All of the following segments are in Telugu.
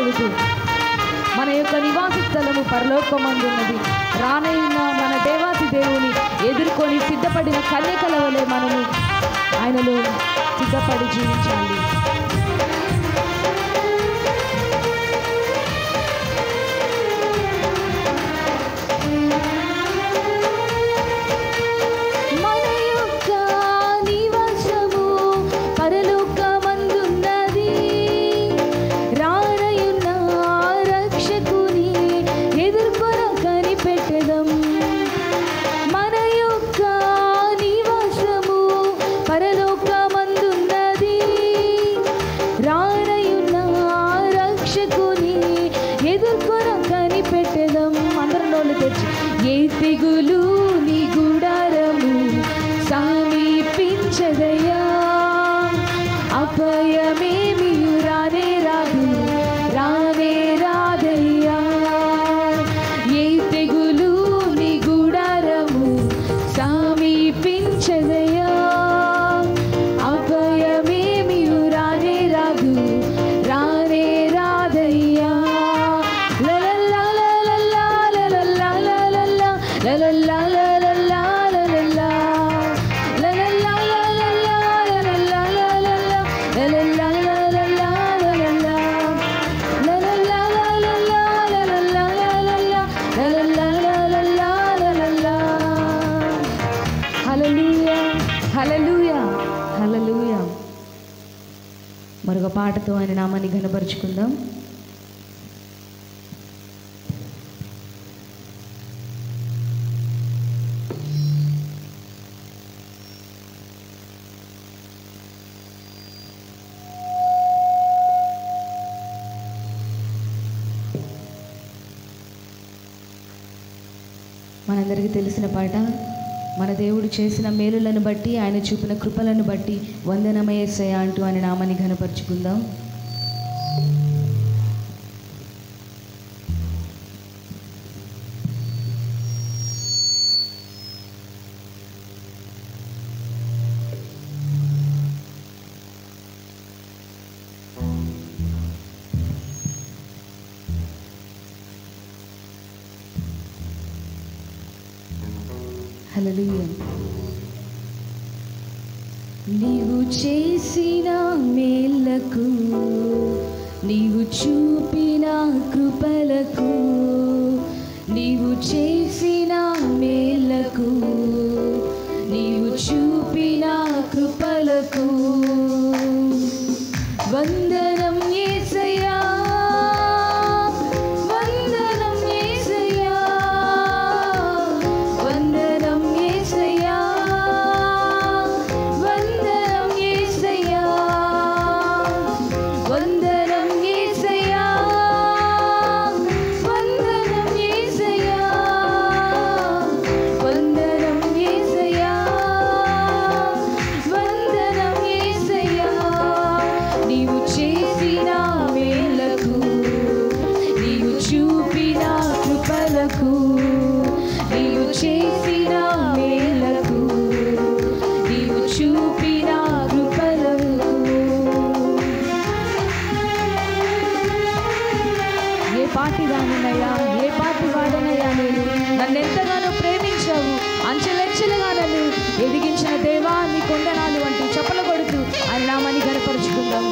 చెబుతూ మన యొక్క నివాస స్థలము పరలోకమందున్నది, రానైన మన దేవాతి దేవుని ఎదుర్కొని సిద్ధపడిన కన్యకల వలె మనము ఆయనలో సిద్ధపడి జీవించాలి. ఏ తెగులు నీ గుడారము సమీపించదయ్యా, అపాయమేమియు రానే రాదు, రానే రాదయ్యా. ఏ తెగులు నీ గుడారము సమీపించదయ్యా, అపాయమేమియు రానే రాదు, రానే రాదయ్యా. మరొక పాటతో ఆయన నామాన్ని ఘనపరుచుకుందాం. మనందరికీ తెలిసిన పాట, మన దేవుడు చేసిన మేలులను బట్టి, ఆయన చూపిన కృపలను బట్టి వందనమే యేసయ్యా అంటూ ఆయన నామాన్ని ఘనపరుచుకుందాం. హల్లెలూయా. నీవు చేసిన మేళ్లకు, నీవు చూపిన కృపలకు, నీవు చేసిన మేళ్లకు, నీవు చూపిన కృపలకు వందనం యేసయ్యా, వందనం యేసయ్యా, వందనం యేసయ్యా, వందనం యేసయ్యా, వందనం యేసయ్యా, వందనం యేసయ్యా, వందనం యేసయ్యా, వందనం యేసయ్యా. నీవు చేసిన మేలకు, నీవు చూపిన కృపలకు, నీవు చేసిన మేలకు, నీవు చూపిన కృపలకు. ఏ పాటి దానినయ్యా, ఏ పాటి వాడనయ్యా నేను, నన్నెంతగానో ప్రేమించావు, అంచెలంచెలుగా నన్ను ఎదిగించిన దేవా నీ కొందనాలు అంటూ చప్పలు కొడుతూ ఆయన నామాన్ని ఘనపరుచుకుందాం.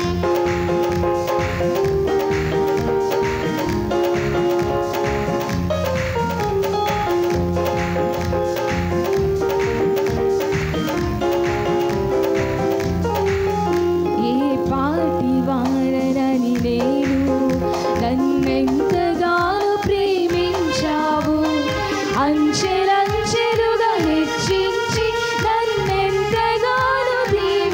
ఏ పాటి వాడనని నేను, నన్నెంతగానో ప్రేమించావు, అంచెలంచెలుగా హెచ్చించి నన్నెంతగానో దీవించావు.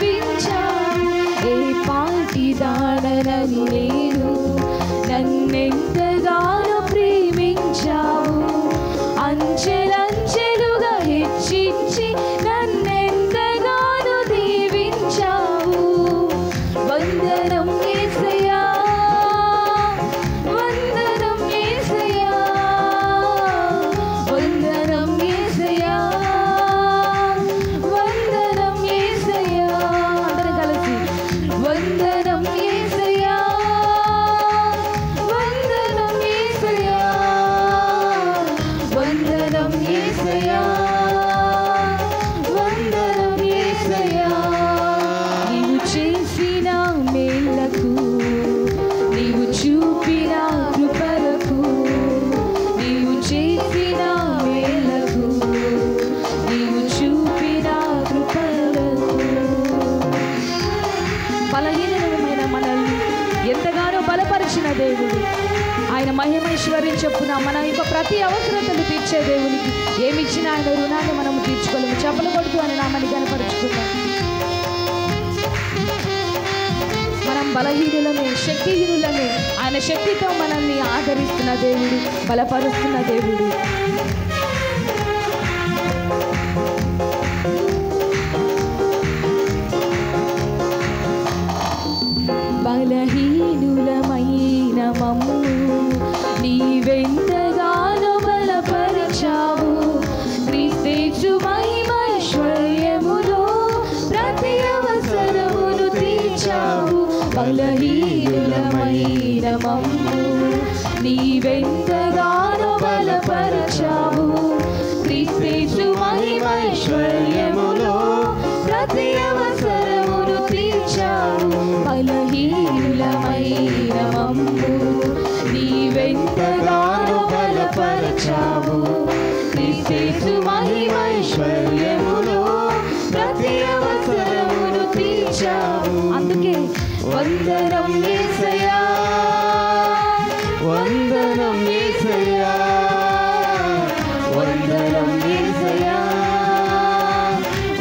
కలిగిన దేవుడు. ఆయన మహిమైశ్వర్యం చెప్పున మన యొక్క ప్రతి అవసరతలు తీర్చే దేవునికి ఏమిచ్చినా ఆయన రుణాన్ని మనము తీర్చుకోలేము. చెప్పలు కొడుతూ ఆయన నామాన్ని కనపరుచుకుందాం. మనం బలహీనులమే, శక్తిహీనులమే. ఆయన శక్తితో మనల్ని ఆదరిస్తున్న దేవుడు, బలపరుస్తున్న దేవుడు. బలహీనులమైన మమ్ము నీవెంతగానో బలపరిచావు. క్రీస్తు మహిమైశ్వర్యములో ప్రతి అవసరమును తీర్చావు. బలహీనులమైన మమ్ము నీవెంతగానో బలపరిచావు. క్రీస్తు మహిమైశ్వర్యములో ప్రతి అవసరమును తీర్చావు. బలహీనులమైన మమ్ము నీవెంతగానో బలపరచావు. క్రీస్తు మహిమైశ్వర్యములో ప్రతి అవసరమును తీర్చావు. అందుకే వందనం యేసయ్యా, వందనం యేసయ్యా, వందనం యేసయ్యా,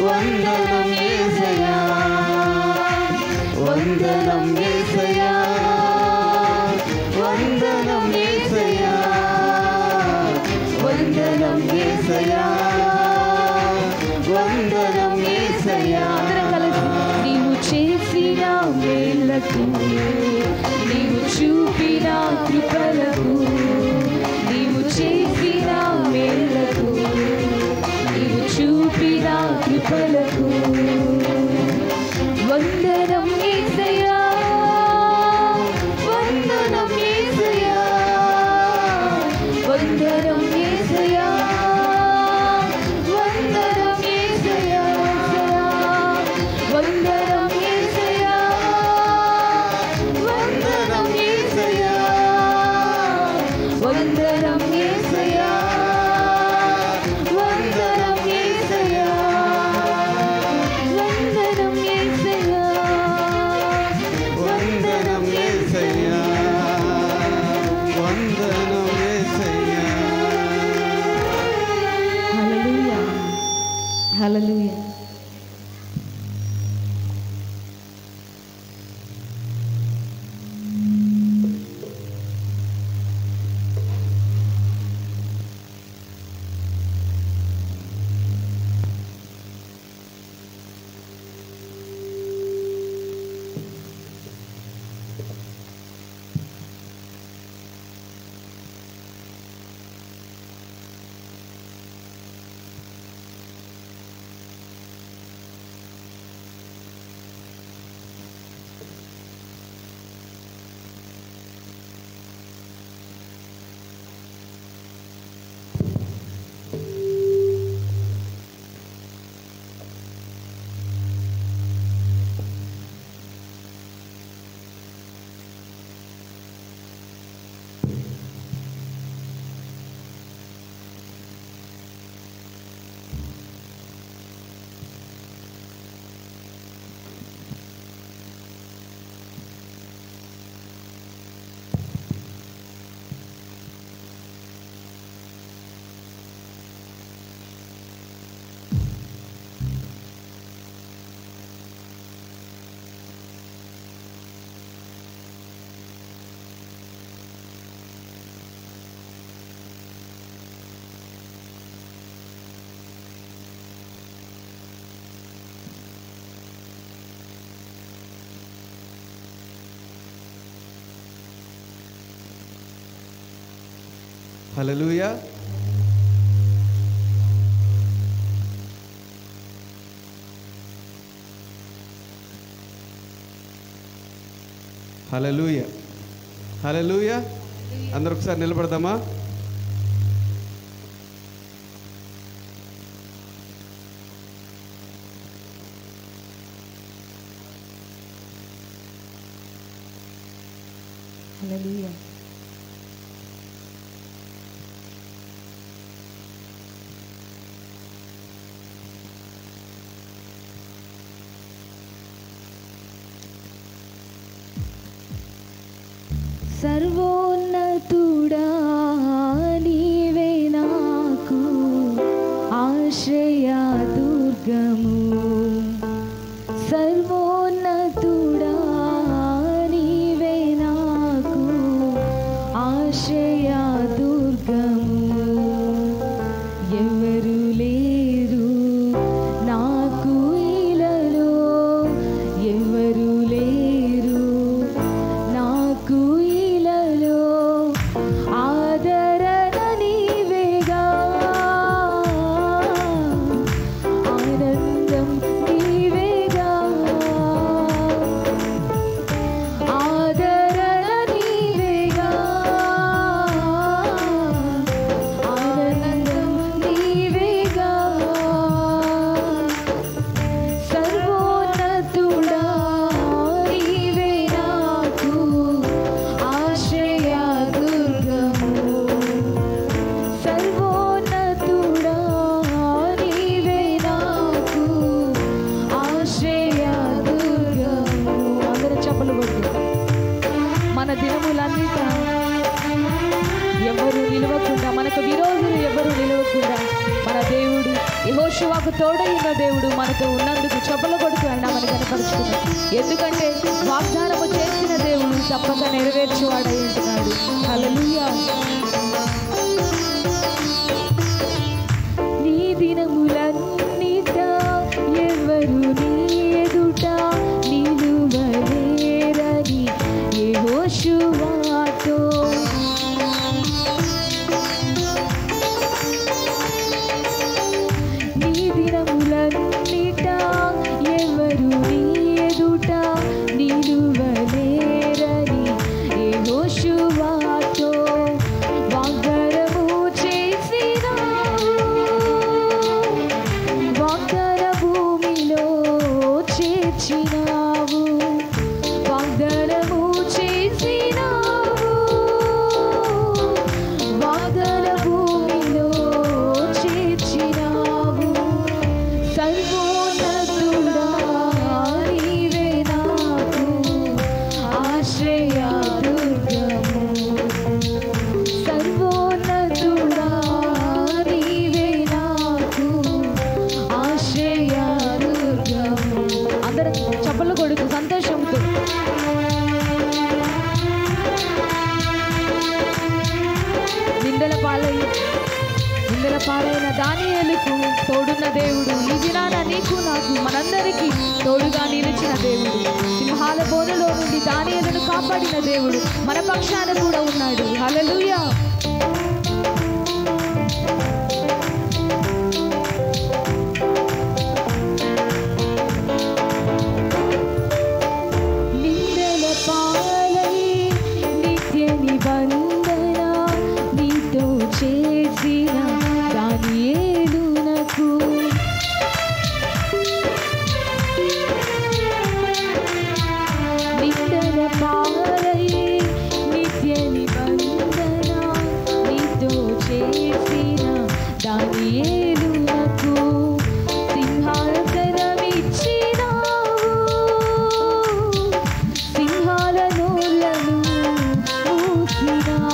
వందనం యేసయ్యా, వందనం యేసయ్యా, వందనం యేసయ్యా, వందనం యేసయ్యా, వందనం యేసయ్యా. నీవు చేసిన మేలకు, నీవు చూపిన కృపలకు, నీవు చేసిన మేలకు, నీవు చూపిన కృపలకు వందనం యేసయ్యా, వందనం యేసయ్యా, వందనం యేసయ్యా, వందనం యేసయ్యా, వందనం యేసయ్యా, వందనం యేసయ్యా, వందనం యేసయ్యా, వందనం యేసయ్యా, వందనం యేసయ్యా, వందనం యేసయ్యా, వందనం యేసయ్యా. హల్లెలూయా, హల్లెలూయా. హల్లెలూయా. హల్లెలూయా, హల్లెలూయా. అందరూ ఒకసారి నిలబడదామా? హల్లెలూయా. సర్వోన్నతుడా నీవే నాకు ఆశ్రయ దుర్గము. సర్వోన్నతుడా నీవే నాకు ఆశ్రయ దుర్గము. ఎవరు లేరు నాకు ఇలలో, ఎవరు లేరు నాకు ఇలలో, ఆదరణ నీవేగా, ఆనందం నీవేగా, ఆదరణ నీవేగా, ఆనందం నీవేగా. సర్వోన్నతుడా నీవే నాకు ఆశ్రయ దుర్గము. సర్వోన్నతుడా నీవే నాకు ఆశ్రయ దుర్గము. అందరూ చప్పలు కొట్టి మన దినములన్నిట ఎవరు నిలవకుండా, మనకు విరోధులు ఎవరు నిలవకుండా మన దేవుడు యెహోషువకు తోడైన దేవుడు మనతో ఉన్నందుకు చప్పలు కొడుతూ ఆయన మనకు కనపరుచుకున్నాడు. ఎందుకంటే వాగ్దానము చేసిన దేవుడు తప్పక నెరవేర్చేవాడై ఉంటున్నాడు. హల్లెలూయా. నీ దినములన్నిట ఎవరు నీ ఎదుట నిలువలేరని యెహోషువతో నీ దినములన్నిట ఎవరు నీ ఎదుట నిలువలేరని యెహోషువతో వాగ్దానము చేసినావు. వాగ్దాన భూమిలో చేర్చినావు. వాగ్దానము చేసినావు. వాగ్దాన భూమిలో చేర్చినావు. సర్వోన్నతుడా నీవే నాకు ఆశ్రయ దుర్గము. సర్వోన్నతుడా నీవే నాకు ఆశ్రయ దుర్గము. అందరూ చప్పలు కొడుతూ సంతోషంతో నిందల పాలైన దానియేలుకు తోడున్న దేవుడు ఈ దినాన నీకు నాకు మనందరికీ తోడుగా నిలిచిన దేవుడు, సింహాల బోనులో నుండి దానియేలును కాపాడిన దేవుడు మన పక్షాన కూడా ఉన్నాడు. హల్లెలూయా. నిందల పాలై నిత్య నిబంధన నీతో చేసిన దానియేలునకు నిందల పాలై నిత్య నిబంధన నీతో చేసిన దానియేలునకు సింహాసనమిచ్చినావు. సింహాల నోళ్ళను మూసినావు.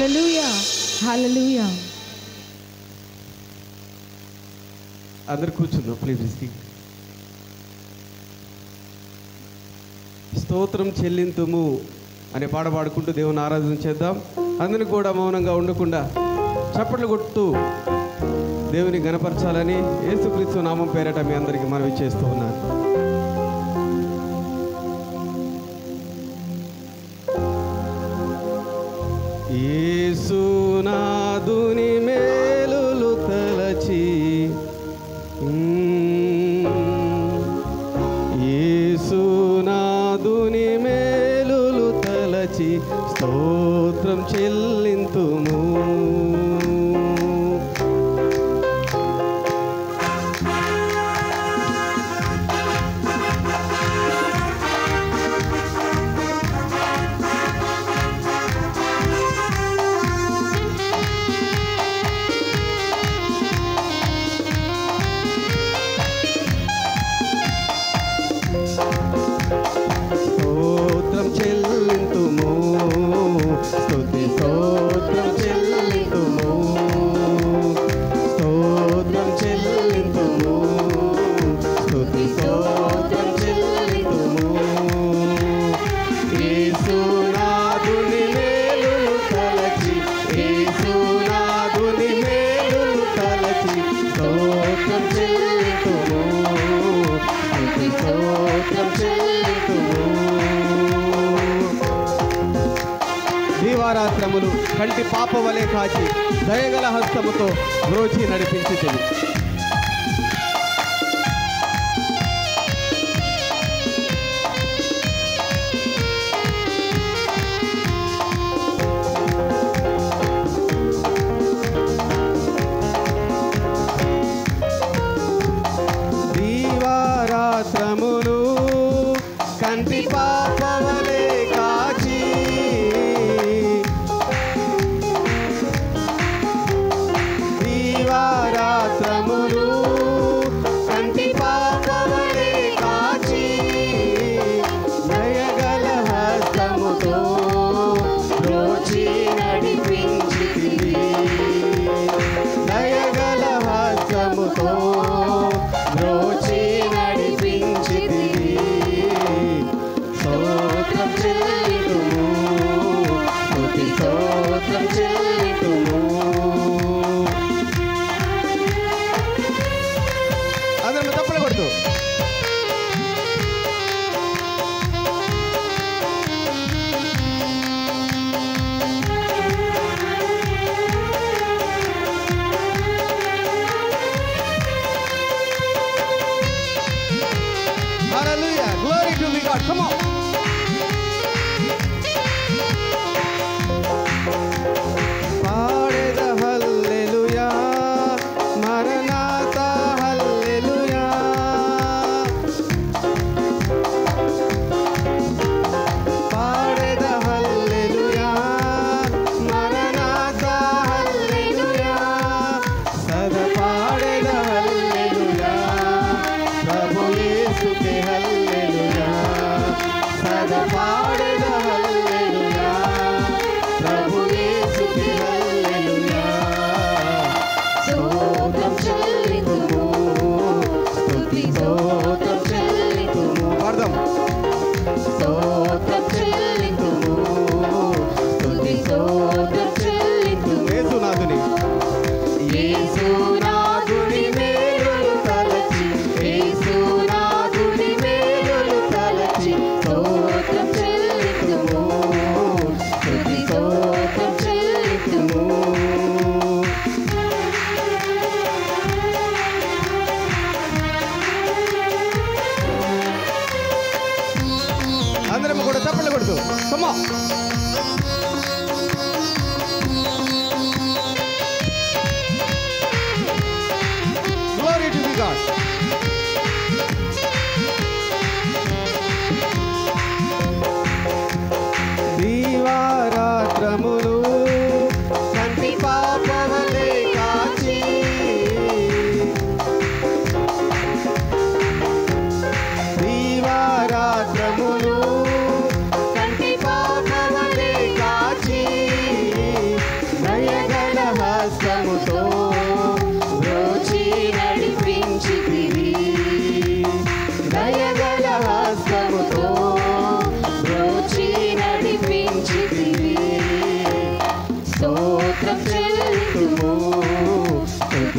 హల్లెలూయా, హల్లెలూయా. అందరు కూర్చుందాం ప్లీజ్. స్తోత్రం చెల్లింతుము అనే పాట పాడుకుంటూ దేవుని ఆరాధన చేద్దాం. అందరిని కూడా మౌనంగా ఉండకుండా చప్పట్లు కొడుతూ దేవుని గణపరచాలని యేసుక్రీస్తు నామం పేరట మీ అందరికీ మనవి చేస్తూ ఉన్నాను. యేసునాదుని మేలులు తలచి, యేసునాదుని మేలులు తలచి స్తోత్రం చెల్లింతుము. స్తోత్రం చెల్లింతుము, స్తుతి స్తోత్రం చెల్లింతుము, స్తోత్రం చెల్లింతుము, స్తుతి స్తోత్రం చెల్లింతుము. యేసునాదుని మేలులు తలచి, యేసునాదుని మేలులు తలచి స్తోత్రం చెల్లింతుము, స్తుతి స్తోత్రం చెల్లింతుము. దీవారాత్రములు కంటి పాప వలె కాచి దయగల హస్తముతో బ్రోచి నడిపించితివి. దీవారాత్రములు కంటి పాప వలె కాచి, దీవారాత్రములు కంటి పాప వలె కాచి దయగల హస్తముతో బ్రోచి నడిపించితివి, దయగల హస్తముతో బ్రోచి నడిపించితివి. స్తోత్రం చెల్లితుము, స్తుతి స్తోత్రం చెల్లితుము. అందరూ తప్పలు కొడుతూ Hallelujah, glory to be God. Come on.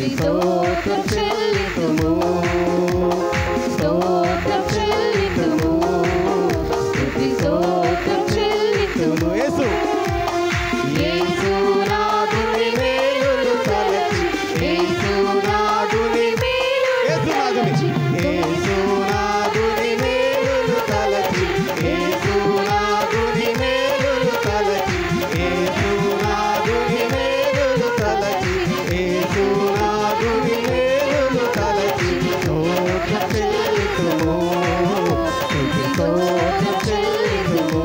స్తుతి స్తోత్రం చెల్లితుము స్తోత్రం చెల్లితుము స్తుతి స్తోత్రం చెల్లితుము యేసు యేసు నాదుని మేలులు తలచి యేసు నాదుని యేసు నాదుని మేలులు తలచి యేసు నాదుని మేలులు తలచి యేసు నాదుని మేలులు తలచి యేసు నాదుని మేలులు తలచి స్తోత్రం చెల్లితుము స్తుతి స్తోత్రం చెల్లితుము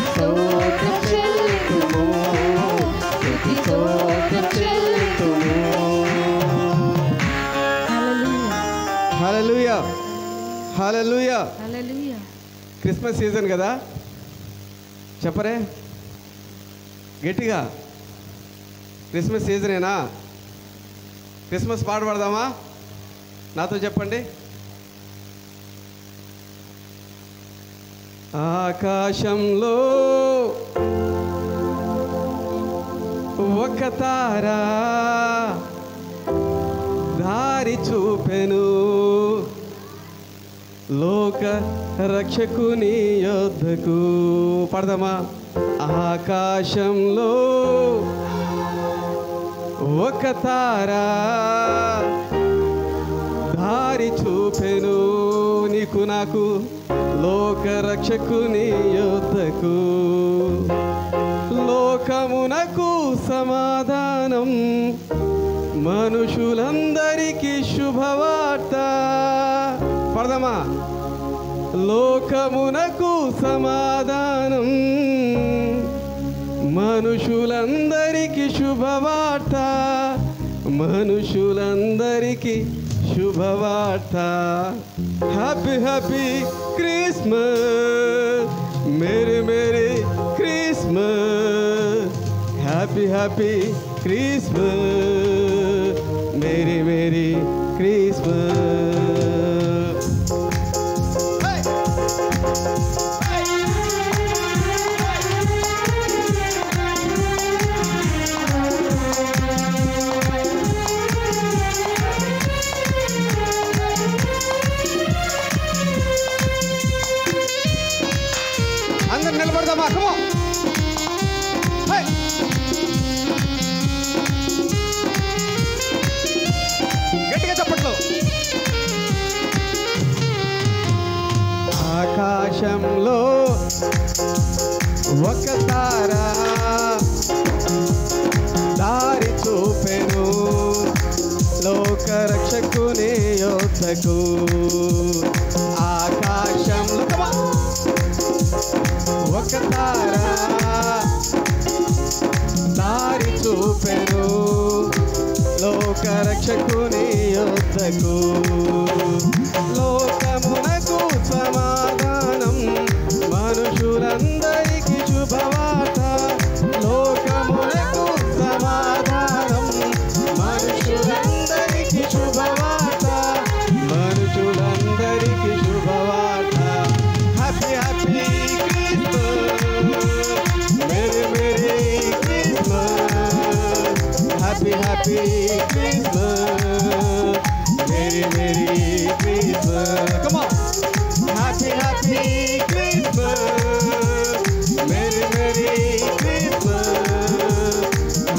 స్తోత్రం చెల్లితుము స్తుతి స్తోత్రం చెల్లితుము. హల్లెలూయా హల్లెలూయా. హల్లెలూయా. క్రిస్మస్ సీజన్ కదా, చెప్పరే గట్టిగా. క్రిస్మస్ సీజనేనా? క్రిస్మస్ పాట పాడదామా? నాతో చెప్పండి. ఆకాశంలో ఒక తారా దారి చూపెను లోక రక్షకుని యొద్దకు. పడదామా? ఆకాశంలో ఒక తారా దారి చూపెను నీకు నాకు లోక రక్షకుని యొద్దకు. లోకమునకు సమాధానం మనుషులందరికీ శుభవార్త. పడదామా? లోకమునకు సమాధానం మనుషులందరికీ శుభవార్త మనుషులందరికీ శుభవార్త. Happy happy Christmas merry merry Christmas. Happy happy Christmas merry merry Christmas. అందరు నిలబడదామా? కమో గట్టిగా చప్పట్లు. ఆకాశంలో ఒక తారా దారి చూపెను లోక రక్షకుని యొద్దకు. ఆకాశంలో ఒక తారా దారి చూపెను లోక రక్షకుని యొద్దకు. లోకమునకు సమాధానం మనుషులందరికీ శుభవార్త. లోకమునకు సమాధానం మనుషులందరికీ శుభవార్త మనుషులందరికీ శుభవార్త. Happy happy merry merry Christmas. Happy happy Christmas merry merry Christmas. Come on. Happy happy Christmas merry merry Christmas.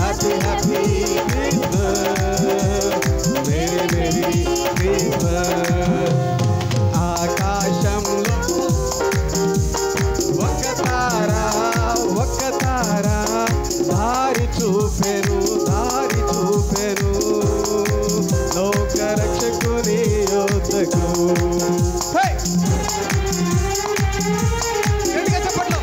Happy happy Christmas merry merry Christmas. ఆకాశంలో ఒక తారా దారి చూపెను లోక రక్షకుని యొద్దకు. గట్టిగా చప్పట్లు.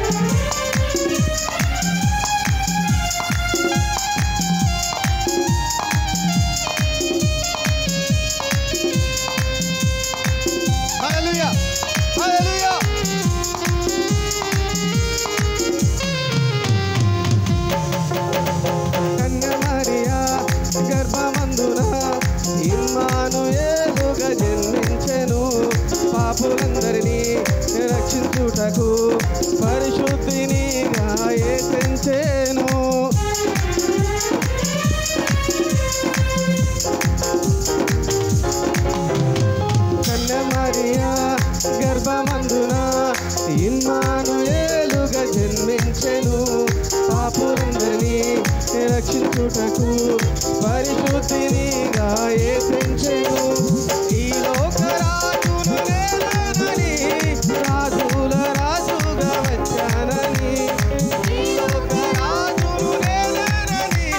హల్లెలూయా హల్లెలూయా. మార్చుటకు పరిశుద్ధినిగా యేసెంచెను. ఈ లోక రాజును నేనని రాజుల రాజుగా వచ్చానని, ఈ లోక రాజును నేనని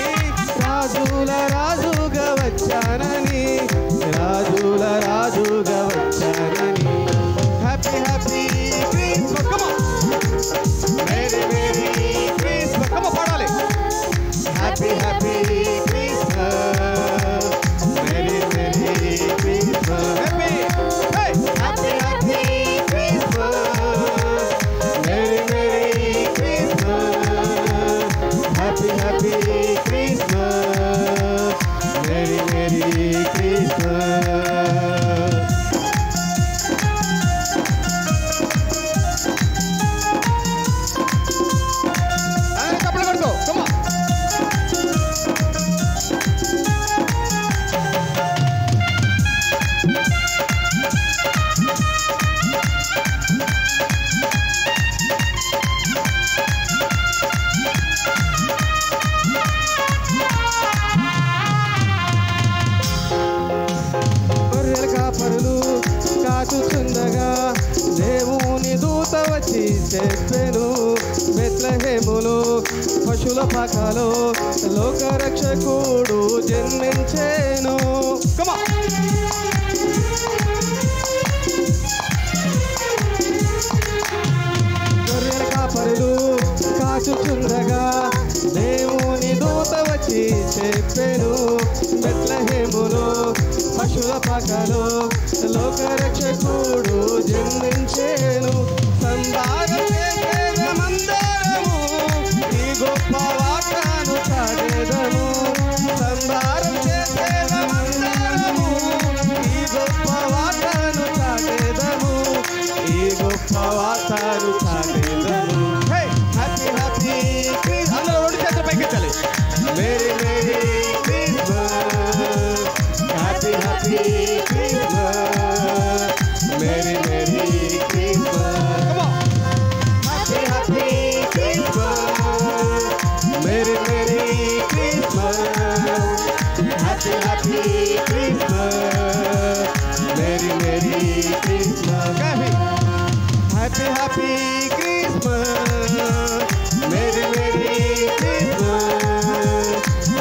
రాజుల రాజుగా వచ్చానని, రాజుల రాజుగా వచ్చానని. Happy happy Christmas. Come on, merry merry Christmas. Come on పాడాలి. Happy happy Christmas, merry merry Christmas. Happy hey happy happy Christmas, merry merry Christmas. Happy happy Christmas, merry merry Christmas. చప్పట్లు కొడుకో. Come on. గొర్రెల కాపరులు కాచుచుండగా దేవుని దూత వచ్చి చెప్పెను, బెత్లెహేములో పశుల పాకలో లోకరక్షకుడు జన్మించెను. Come on. గొర్రెల కాపరులు కాచుచుండగా దేవుని దూత వచ్చి చెప్పెను, బెత్లెహేములో పశుల పాకలో లోకరక్షకుడు జన్మించెను. సంబారం చేసేదమందరము ఈ గొప్ప వార్తను చాటెదము. సంబారం చేసేదమందరము ఈ గొప్ప వార్తను చాటెదము, ఈ గొప్ప వార్తను చాటెదము. Hey happy happy Christmas. అందరూ రెండు చేతులు పైకెత్తాలి. Merry merry Christmas, happy happy Christmas, merry merry Christmas. Come on. Happy happy Christmas, merry merry Christmas. Happy happy Christmas, merry merry Christmas. Happy happy Christmas, merry merry Christmas.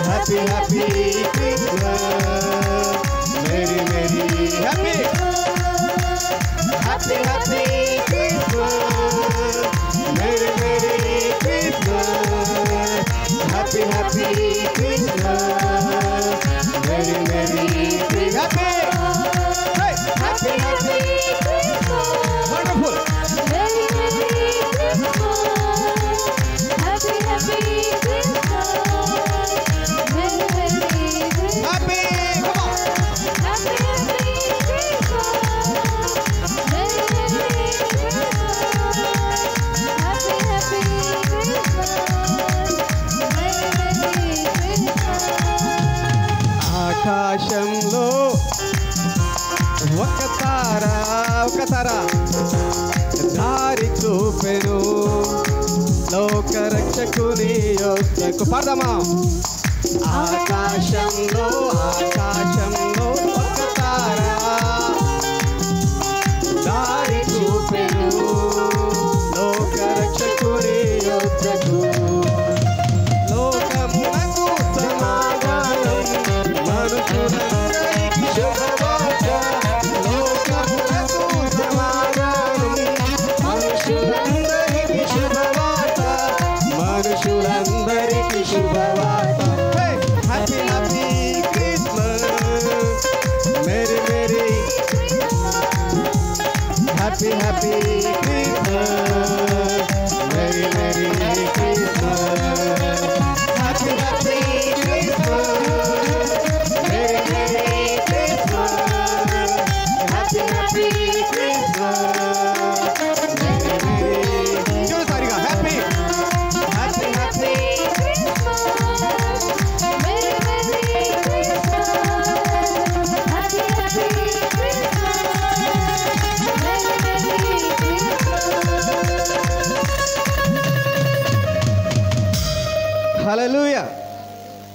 Happy happy Christmas, merry merry happy happy happy Christmas, merry merry Christmas. Happy happy Christmas, merry merry Christmas. Happy happy happy wonderful. Happy come on. ఆకాశంలో ఒక తార దారి చూపెను, లోకరక్షకుని యొద్దకు. పాడదామా. ఆకాశంలో ఒక తార దారి చూపెను, లోకరక్షకుని యొద్దకు. లోకమునకు సమాధానం, మనుషులందరికీ శుభవార్త. లోకమునకు సమాధానం, మనుషులందరికీ శుభవార్త, మనుషులందరికీ శుభవార్త. Happy happy Christmas, merry merry. Happy happy Christmas, merry merry Christmas. Happy happy Christmas, merry merry Christmas. Happy happy Christmas, merry merry. చూసారిగా happy happy happy hallelujah.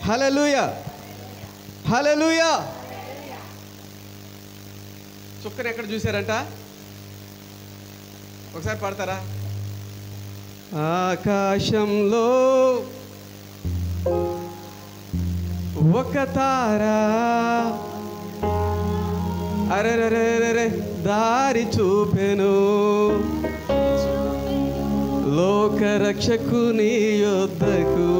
Hallelujah, hallelujah. చుక్కని ఎక్కడ చూశారంట? ఒకసారి పాడతారా? ఆకాశంలో ఒక తారా అరెరెరెరె దారి చూపెను, లోకరక్షకుని యొద్దకు.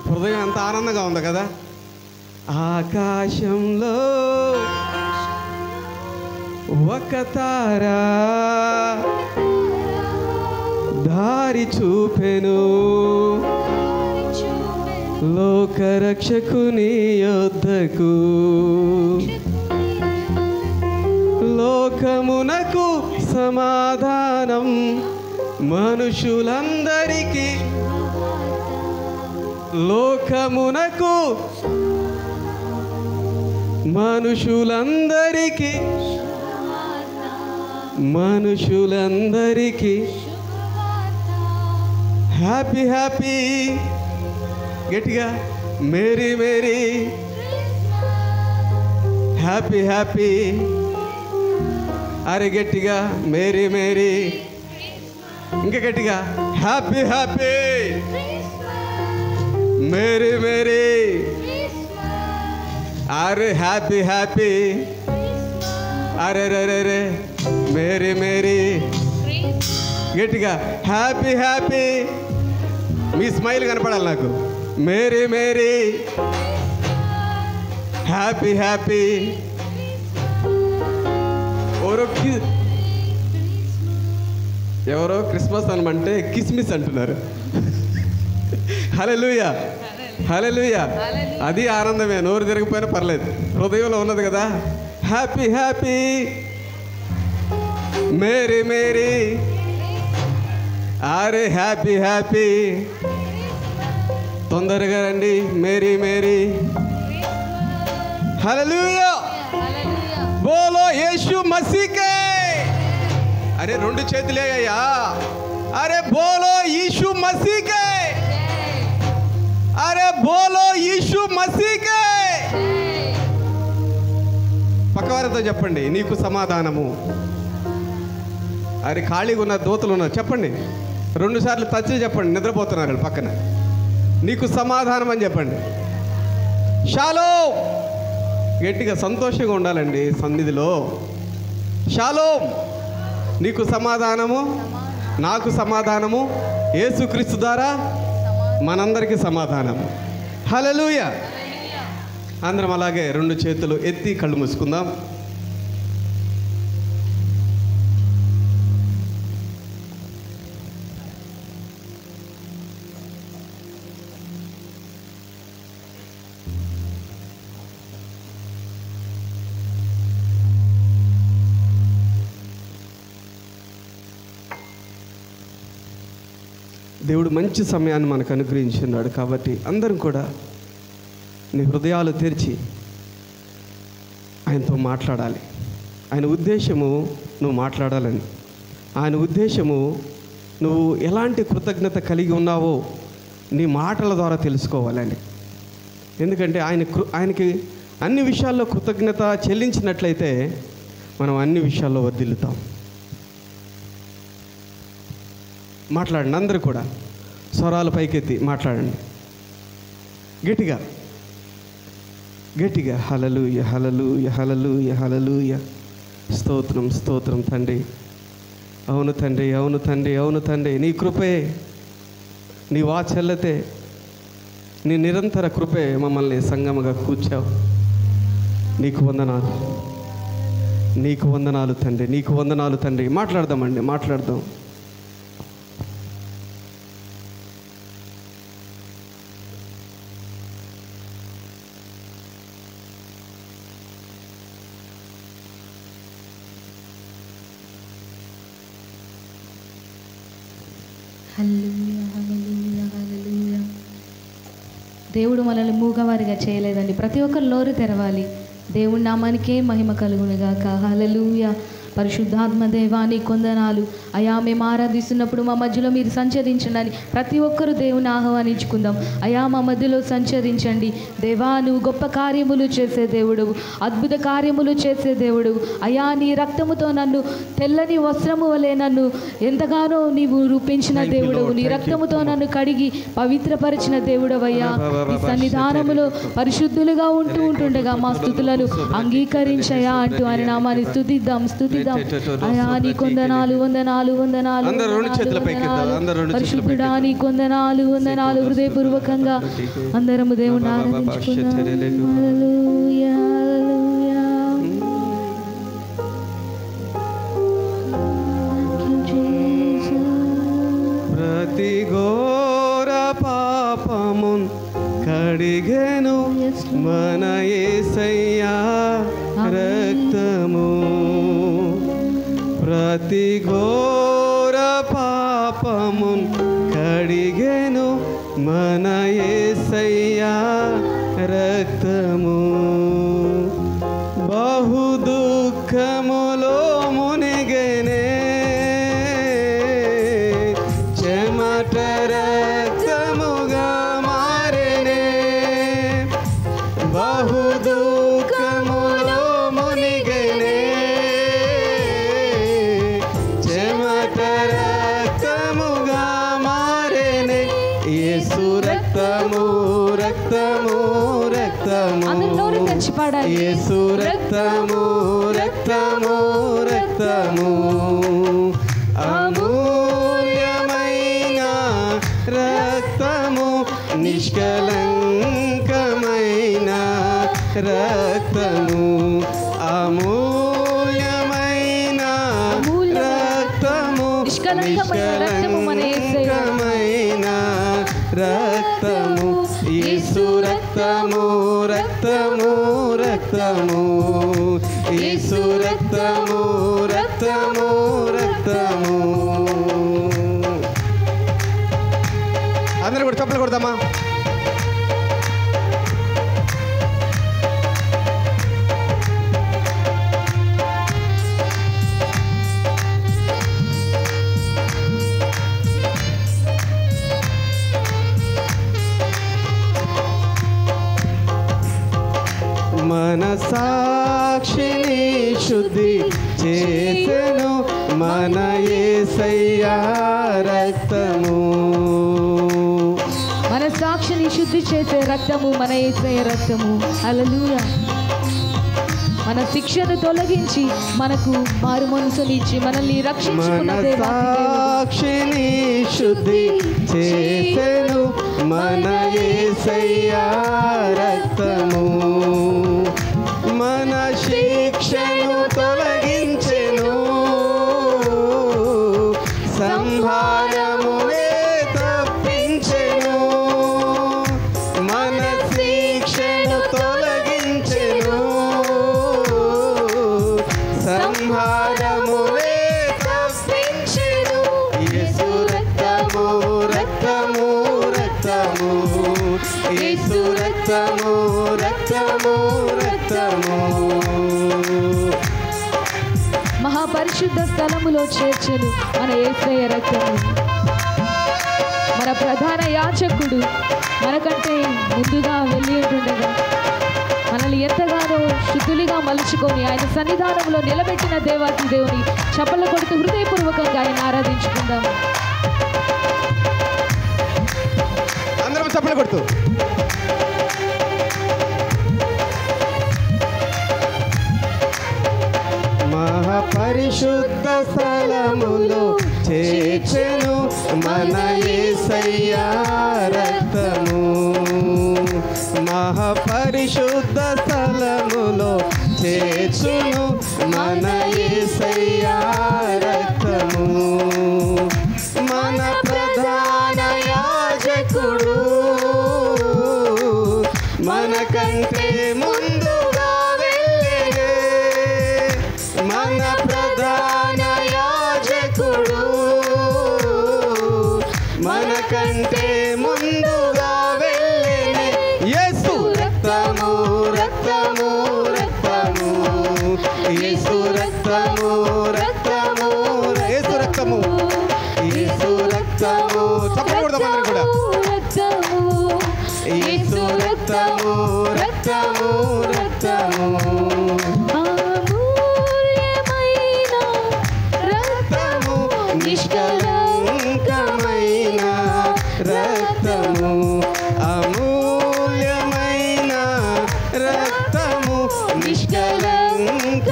హృదయం ఎంత ఆనందంగా ఉంది కదా. ఆకాశంలో ఒక తారా దారి చూపెను, లోకరక్షకుని యొద్దకు. లోకమునకు సమాధానం మనుషులందరికీ, లోకమునకు మనుషులందరికీ, మనుషులందరికీ హ్యాపీ హ్యాపీ. గట్టిగా మేరీ మేరీ హ్యాపీ హ్యాపీ. అరే గట్టిగా మేరీ మేరీ. ఇంకా గట్టిగా హ్యాపీ హ్యాపీ మేరీ మేరీ. అరే హ్యాపీ హ్యాపీ. అరే రే రే రే మేరీ మేరీ. గట్టిగా హ్యాపీ హ్యాపీ. మీ స్మైల్ కనపడాలి నాకు. Merry merry happy happy. ఎవరో క్రిస్మస్ అనమంటే కిస్మిస్ అంటున్నారు. హల్లెలూయా, హల్లెలూయా. అది ఆనందమే, నోరు తిరగకపోయినా పర్లేదు, హృదయంలో ఉన్నది కదా. Happy happy merry merry. అరే హ్యాపీ హ్యాపీ. తొందరగా రండి మేరీ మేరీ. హల్లెలూయా, బోలో యేసు మసీకే. అరే రెండు చేతులే అయ్యా. అరే బోలో యేసు మసీకే. అరే బోలో యేసు మసీకే. పక్కవారితో చెప్పండి, నీకు సమాధానము. అరే ఖాళీగా ఉన్న దోతలు ఉన్నారు, చెప్పండి. 2 సార్లు తచ్చి చెప్పండి, నిద్రపోతున్నారు పక్కన. నీకు సమాధానం అని చెప్పండి. షాలోమ్. గట్టిగా సంతోషంగా ఉండాలండి సన్నిధిలో. షాలోమ్. నీకు సమాధానము, నాకు సమాధానము, యేసుక్రీస్తు ద్వారా మనందరికీ సమాధానము. హల్లెలూయా. అందరం అలాగే 2 చేతులు ఎత్తి కళ్ళు మూసుకుందాం. దేవుడు మంచి సమయాన్ని మనకు అనుగ్రహించున్నాడు కాబట్టి అందరం కూడా నీ హృదయాలు తెరిచి ఆయనతో మాట్లాడాలి. ఆయన ఉద్దేశము నువ్వు మాట్లాడాలని, ఆయన ఉద్దేశము నువ్వు ఎలాంటి కృతజ్ఞత కలిగి ఉన్నావో నీ మాటల ద్వారా తెలుసుకోవాలని. ఎందుకంటే ఆయనకి అన్ని విషయాల్లో కృతజ్ఞత చెల్లించినట్లయితే మనం అన్ని విషయాల్లో వర్ధిల్లుతాం. మాట్లాడండి, అందరూ కూడా స్వరాలు పైకెత్తి మాట్లాడండి గట్టిగా గట్టిగా. హల్లెలూయా, హల్లెలూయా, హల్లెలూయా, హల్లెలూయా. స్తోత్రం, స్తోత్రం తండ్రి. అవును తండ్రి, అవును తండ్రి, అవును తండ్రి. నీ కృపే, నీ వాత్సల్యతే, నీ నిరంతర కృపే మమ్మల్ని సంగముగా కూర్చావు. నీకు వందనాలు, నీకు వందనాలు తండ్రి, నీకు వందనాలు తండ్రి. మాట్లాడదామండి, మాట్లాడదాం. హల్లెలూయా, హల్లెలూయా, హల్లెలూయా. దేవుడు మనల్ని మూగవారిగా చేయలేదండి. ప్రతి ఒక్కరు నోరు తెరవాలి. దేవుడి నామానికే మహిమ కలుగునుగాక. హల్లెలూయా. పరిశుద్ధాత్మ దేవాని కొందనాలు అయా, మేము ఆరాధిస్తున్నప్పుడు మా మధ్యలో మీరు సంచరించండి. ప్రతి ఒక్కరూ దేవుని ఆహ్వానించుకుందాం. అయా, మా మధ్యలో సంచరించండి దేవా. నువ్వు గొప్ప కార్యములు చేసే దేవుడు, అద్భుత కార్యములు చేసే దేవుడు. అయా, నీ రక్తముతో నన్ను తెల్లని వస్త్రము వలె నన్ను ఎంతగానో నీవు రూపించిన దేవుడు. నీ రక్తముతో నన్ను కడిగి పవిత్రపరిచిన దేవుడవయ్యా. నీ సన్నిధానములో పరిశుద్ధులుగా ఉంటుండగా మా స్తుతులను అంగీకరించయా అంటూ ఆయన నామాన్ని స్తుతిద్దాం. అయా, నీ కొందనాలు వందనాలు వందనాలు. పరిశుద్ధుడా, నీ కొందనాలు వందనాలు. హృదయపూర్వకంగా అందరము దేవుని ఆరాధించుకుందాం. హల్లెలూయా, హల్లెలూయా. ప్రతి ఘోర పాపమున్ కడిగెను మన యేసయ్యా రక్తము. ప్రతి ఘోర పాపమున్ కడిగెను మన యేసయ్యా రక్తము. బహు దుఃఖములో మునిగెనే చెమట రక్తముగా మారెనే. బహు దుఃఖములో మునిగెనే చెమట రక్తముగా మారెనే. యేసు రక్తము రక్తము రక్తము. యేసు రక్తము రక్తము రక్తము. అమూల్యమైన రక్తము, నిష్కలంకమైన రక్తము. అమూల్యమైన రక్తము, నిష్కలంకమైన రక్తము. యేసు రక్తము రక్తము రక్తము. యేసు రక్తము రక్తము రక్తము. అందరూ కూడా చప్పట్లు కొడదామా? మన సాక్షిని శుద్ధి చేసెను మన యేసయ్యా రక్తము. మన సాక్షిని శుద్ధి చేసే రక్తము మన యేసయ్య రక్తము. హల్లెలూయా. మన శిక్షను తొలగించి మనకు మారు మనసునిచ్చి మనల్ని రక్షించుకున్న సాక్షిని శుద్ధి చేసెను మన యేసయ్యా రక్తము. మన శిక్షను తొలగించెను, సంహారమునే తప్పించెను. మన శిక్షను తొలగించెను, సంహారమునే తప్పించెను. యేసు రక్తము రక్తము రక్తము. యేసు రక్తము రక్తము రక్తము. మహాపరిశుద్ధ స్థలములో చేర్చెను మన యేసయ్య రక్తము. మన ప్రధాన యాజకుడు మనకంటే ముందుగా వెళ్ళి ఉంటుండగా మనల్ని ఎంతగానో శుద్ధులుగా మలుచుకొని ఆయన సన్నిధానంలో నిలబెట్టిన దేవాతి దేవుని చప్పలు కొడుతూ హృదయపూర్వకంగా ఆయన ఆరాధించుకుందాం. అందరం చప్పలు కొడుతూ మహాపరిశుద్ధ స్థలములో చేర్చెను మన యేసయ్యా రక్తము. మహాపరిశుద్ధ స్థలములో చేర్చును మన యేసయ్యా రక్తము. మన ప్రధాన యాజకుడు మనకంటే ముందుగా వెళ్ళెనే. మన ప్రధాన యాజకుడు మనకంటే ముందుగా వెళ్ళెనే. యేసు రక్తము రక్తము రక్తము. యేసు రక్తము చప్పట్లు కొడదాం అందరం కూడా. యేసు రక్తము రక్తము రక్తము అమూల్యమైన రక్తము నిష్కలంకమైన రక్తము అమూల్యమైన రక్తము నిష్కలంకమైన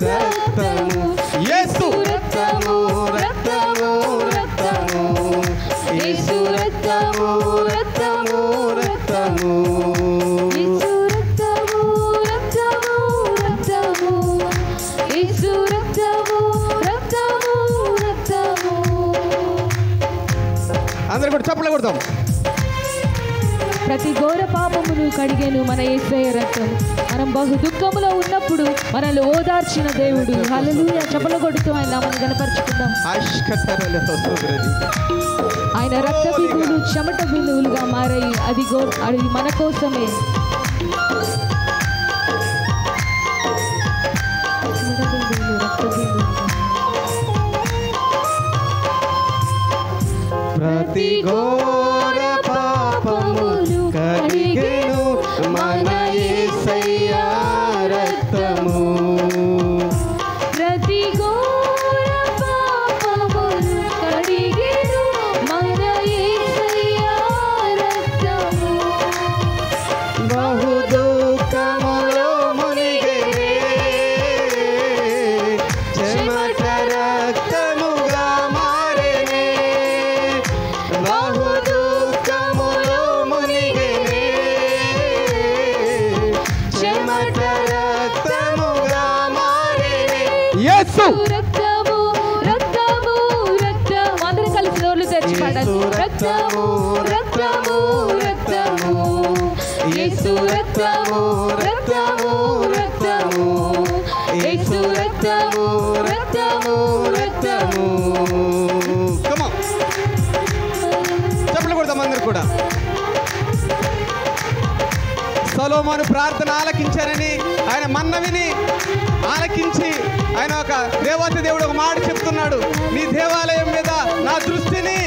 రక్తము యేసు రక్తము రక్తము రక్తము యేసు రక్తము రక్తము రక్తము యేసు రక్తము రక్తము రక్తము యేసు రక్తము రక్తము రక్తము. అందరూ కూడా చప్పట్లు కొడతాం. ప్రతి ఘోర పాపమును కడిగేను మన యేసయ్య రక్తం. మనం బహు దుఃఖములో ఉన్నప్పుడు మనల్ని ఓదార్చిన దేవుడు. హల్లెలూయా. చప్పట్లు కొడుతూ ఆయన నామమును గణపరచుకుందాం. ఆయన రక్త బిందువులు చెమట బిందువులుగా మారాయి. అది మన కోసమే. ప్రతి ఘోర పాపములు కడిగెను మన యేసయ్య రక్తము. ప్రతి ఘోర పాపములు కడిగెను మన యేసయ్య రక్తము. బహు దుఃఖములో మునిగెనే చెమట రక్తముగా మారెనే. బహు దుఃఖములో మునిగెనే చెమట రక్తముగా మారెనే. యేసు రక్తము రక్తము రక్తము. అందరం కలిసి నోళ్ళు తెరిచి పాడాలి. రక్తము రక్తము రక్తము యేసు రక్తము రక్తము రక్తము యేసు రక్తము రక్తము రక్తము. Come on. చప్పట్లు కొడతాం అందరూ కూడా. సొలొమోను ప్రార్థన ఆలకించానని ఆయన మన్నవిని ఆలకించి ఆయన ఒక దేవత దేవుడు ఒక మాట చెప్తున్నాడు. నీ దేవాలయం మీద నా దృష్టిని,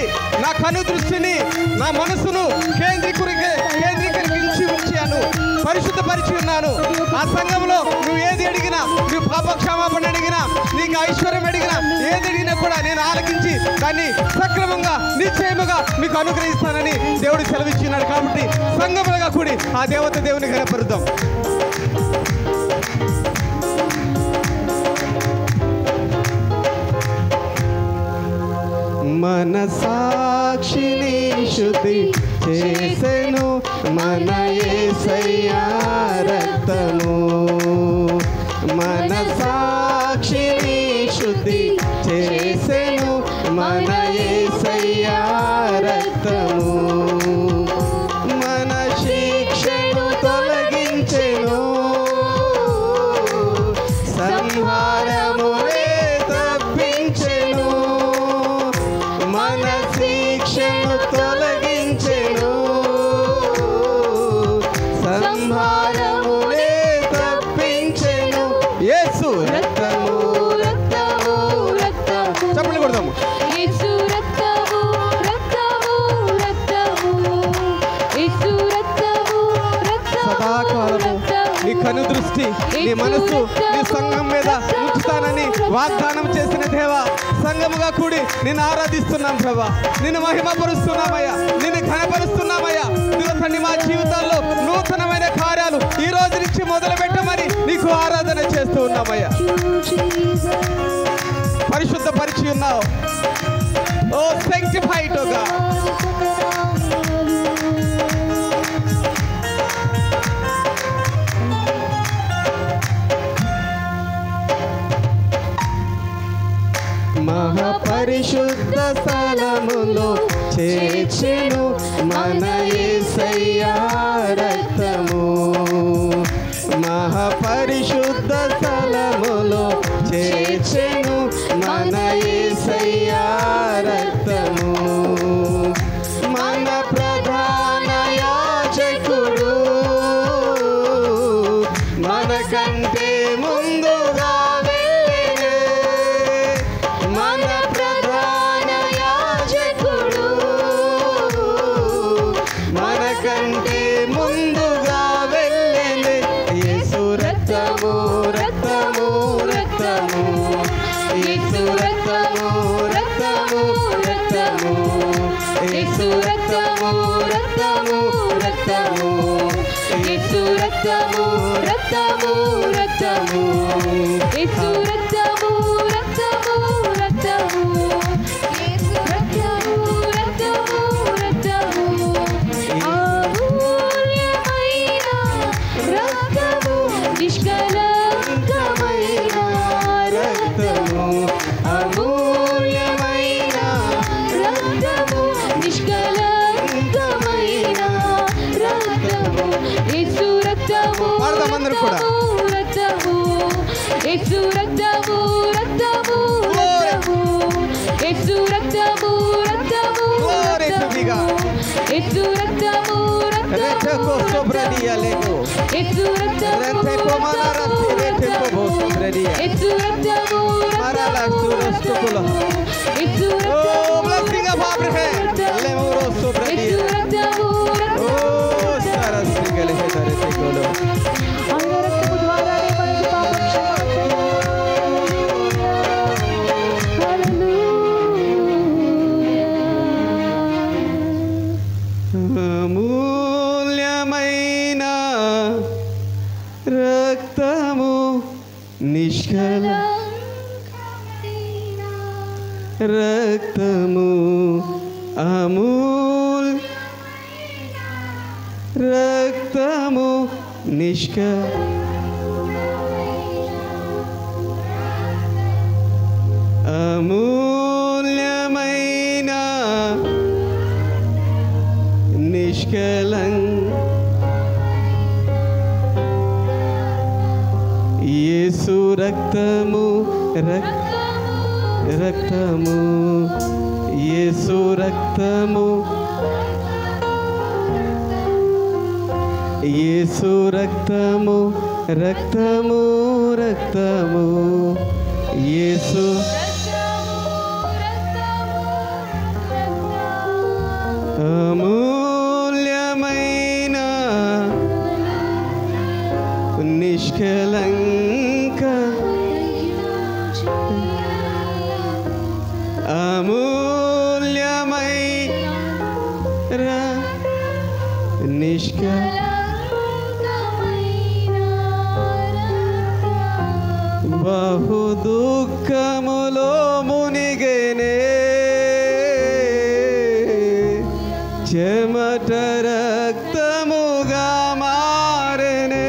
నా కను దృష్టిని, నా మనసును కేంద్రీకరించి ఉంచాను, పరిశుద్ధపరిచి ఉన్నాను. ఆ సంఘంలో నువ్వు ఏది అడిగినా, నువ్వు పాపక్షమాపణ అడిగినా, నీకు ఐశ్వర్యం అడిగినా, ఏది అడిగినా కూడా నేను ఆలకించి దాన్ని సక్రమంగా నిశ్చయముగా మీకు అనుగ్రహిస్తానని దేవుడు సెలవిచ్చినాడు. కాబట్టి సంఘములుగా కూడి ఆ దేవత దేవుని ఘనపరుద్దాం. మన సాక్షిని శుద్ధి చేసెను మన యేసయ్య రక్తము. మన సాక్షిని శుద్ధి చేసెను మన యేసయ్య రక్తము. మన శిక్షను తొలగించెను, సంహారమునే తప్పించెను. మన శిక్షను తొలగించెను, సంహారమునే తప్పించెను. యేసు రక్తము రక్తము రక్తము. చప్పట్లు కొడదాము. యేసు రక్తము రక్తము రక్తము యేసు రక్తము రక్తము. సదాకాలము నీ కను దృష్టి, నీ మనస్సు నీ సంఘం మీద ఉంచుతానని వాగ్దానం చేసిన దేవా, సంఘముగా కూడి నిన్ను ఆరాధిస్తున్నాం ప్రభా, నిన్ను మహిమపరుస్తున్నామయ్యా, నిన్ను ఘనపరుస్తున్నామయ్యా. ఇదిగో తండ్రి, మా జీవితాల్లో నూతనమైన కార్యాలు ఈ రోజు నుంచి మొదలు పెట్టమని నీకు ఆరాధన చేస్తూ ఉన్నామయ్యా. పరిశుద్ధ పరిచి ఉన్నావు. ఓ sanctified oh God. మహాపరిశుద్ధ స్థలములో చేర్చెను మన యేసయ్య రక్తము. మహాపరిశుద్ధ స్థలములో చేర్చెను మన యేసయ్య రక్తము. మన ప్రధాన యాజకుడు మనకంటే ముందుగా వెళ్ళెనే. మన ప్రధాన యాజకుడు యేసు రక్తము రక్తము రక్తము యేసు రక్తము రక్తము రక్తము యేసు రక్తము రక్తము రక్తము యేసు రక్తము రక్తము రక్తము అమూల్యమైన రక్తము నిష్కలంకమైన రక్తము అమూల్యమైన రక్తము నిష్కలంకమైన రక్తము యేసు రక్తము పాడదామందరూ కూడా రక్తము యేసు రక్తము రక్తము రక్తము యేసు రక్తము రక్తము యేసు రక్తము Reteko sobradia lego. యేసు రక్తము Reteko manara reteko bo sobradia. యేసు రక్తము Marala surastukulo. Yesu Oh, blessing of Abraham. Lemuro sobradia. యేసు రక్తము Oh, sara singale hetare tekolo. ఆయన రక్తము ద్వారానే మనకు పాప క్షమాపణ. అమూల్యమైన రక్తము నిష్కల రక్తము అమూల్ రక్తము అమూల్యమైన యేసు రక్తము రక్తము యేసు రక్తము యేసు రక్తము రక్తము రక్తము యేసు అమూల్యమైన నిష్కలంక అమూల్యమై బహు దుఃఖములో మునిగేనే చెమట రక్తముగా మారెనే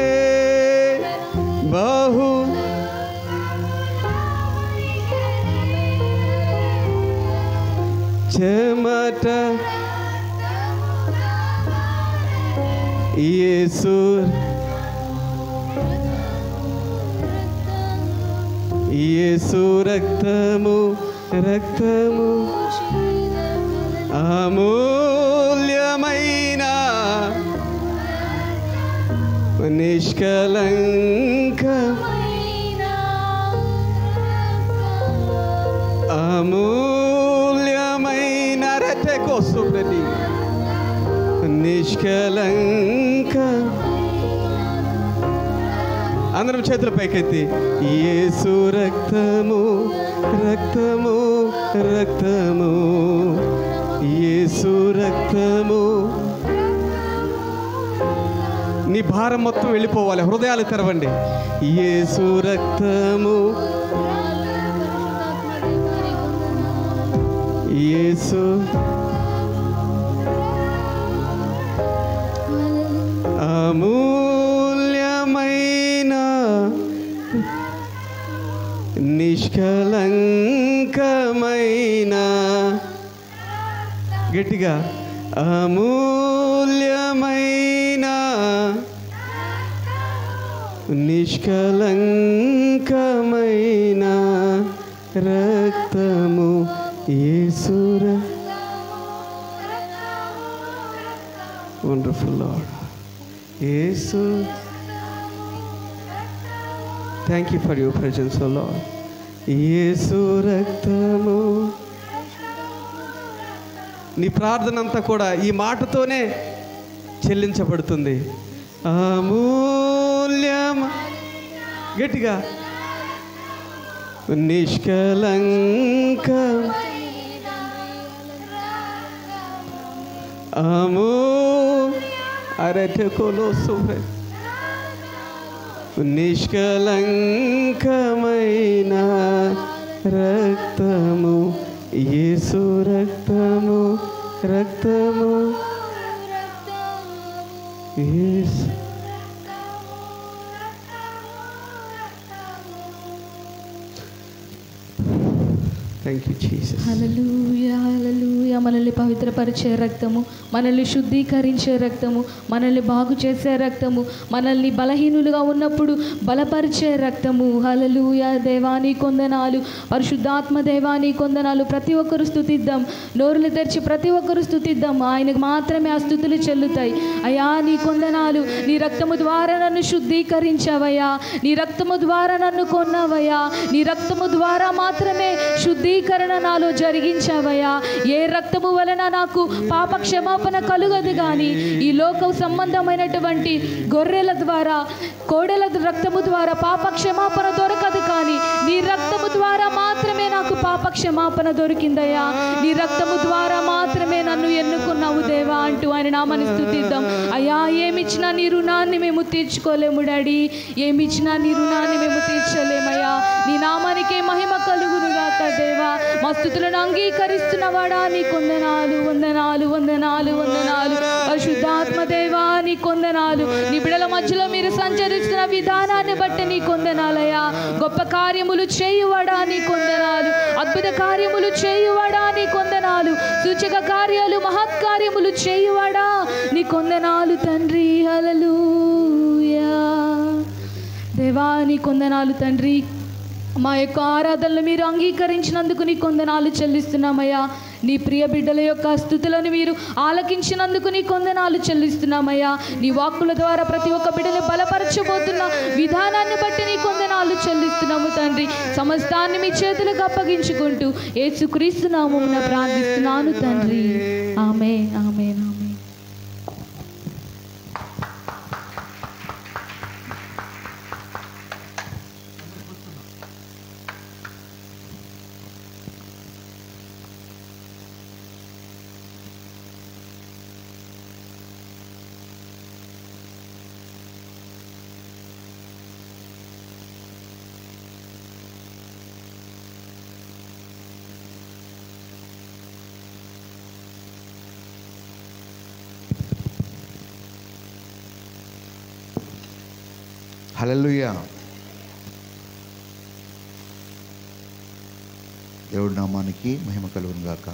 బహు చెమట యేసు యేసు రక్తము రక్తము అమూల్యమైన నిష్కలంక అమూల్యమైన రటెకో సుబ్రది నిష్కలంక అందరం చేతుల పైకెత్తి యేసు రక్తము రక్తము రక్తము యేసు రక్తము నీ భారం మొత్తం వెళ్ళిపోవాలి హృదయాలు తెరవండి యేసు రక్తము యేసు అమూల్యమైన నిష్కలంకమైన గట్టిగా అమూల్యమైన నిష్కలంకమైన రక్తము Yesu wonderful Lord Yesu thank you for your presence O Lord Yesu రక్తము నీ ప్రార్థన అంతా కూడా ఈ మాటతోనే చెల్లించబడుతుంది అమూల్యం గట్టిగా నిష్కలంక అమో అరటకోలో సుభ్ర నిష్కలంకమైన రక్తము యేసు రక్తము రక్తము Yesu. Thank you Jesus. Hallelujah hallelujah. మనల్ని పవిత్రపరిచే రక్తము, మనల్ని శుద్ధీకరించే రక్తము, మనల్ని బాగు చేసే రక్తము, మనల్ని బలహీనులుగా ఉన్నప్పుడు బలపరిచే రక్తము. హల్లెలూయా. దేవాని కొందనాలు, పరిశుద్ధాత్మ దేవాని కొందనాలు. ప్రతి ఒక్కరు స్తుతిద్దాం, నోరులు తెరిచి ప్రతి ఒక్కరు స్తుతిద్దాం. ఆయనకు మాత్రమే ఆ స్తుతులు చెల్లుతాయి. అయ్యా నీ కొందనాలు, నీ రక్తము ద్వారా నన్ను శుద్ధీకరించావయ్యా, నీ రక్తము ద్వారా నన్ను కొన్నావయ్యా, నీ రక్తము ద్వారా మాత్రమే శుద్ధీకరణ నాలో జరిగించావయ్యా. ఏ రక్తము వలన నాకు పాప క్షమాపణ కలుగదు కానీ ఈ లోక సంబంధమైనటువంటి గొర్రెల ద్వారా, కోడెల రక్తము ద్వారా పాప క్షమాపణ దొరకదు కానీ నీ రక్తము ద్వారా మాత్రమే నాకు పాప క్షమాపణ దొరికిందయ్యా. నీ రక్తము ద్వారా మాత్రమే నన్ను ఎన్నుకున్నావు దేవా అంటూ ఆయన నామాన్ని స్తుతిద్దాం. అయ్యా ఏమిచ్చినా నీ రుణాన్ని మేము తీర్చుకోలేము డాడీ, ఏమిచ్చినా నీ రుణాన్ని మేము తీర్చలేమయ్యా. నీ నామానికే మహిమ కలుగునుగాక దేవా. మా స్తుతులను అంగీకరిస్తున్నవాడా నీ కొందనాలు, వందనాలు వందనాలు వందనాలు. పరిశుద్ధాత్మ దేవా నీ కొందనాలు. నీ బిడల మధ్యలో మీరు సంచరిస్తున్న విధానాన్ని బట్టి నీ కొందనాలయ్యా. గొప్ప కార్యములు చేయువాడా నీ కొందనాలు, అద్భుత కార్యములు చేయువాడా నీ కొందనాలు, సూచక కార్యాలు మహత్కార్యములు చేయువాడా నీ కొందనాలు తండ్రి. హల్లెలూయా. దేవా నీ కొందనాలు తండ్రి. మా యొక్క ఆరాధనలు మీరు అంగీకరించినందుకు నీ కొందనాలు చెల్లిస్తున్నామయ్యా. నీ ప్రియ బిడ్డల యొక్క స్తుతులను మీరు ఆలకించినందుకు నీ కొందనాలు చెల్లిస్తున్నామయ్యా. నీ వాక్కుల ద్వారా ప్రతి ఒక్క బిడ్డని బలపరచబోతున్న విధానాన్ని బట్టి నీ కొందనాలు చెల్లిస్తున్నాము తండ్రి. సమస్తాన్ని మీ చేతులకు అప్పగించుకుంటూ యేసుక్రీస్తు నామమున ప్రార్థిస్తున్నాను తండ్రి. ఆమేన్ ఆమేన్ ఆమేన్. హల్లెలూయా. దేవుడి నామానికి మహిమ కలుగును గాక.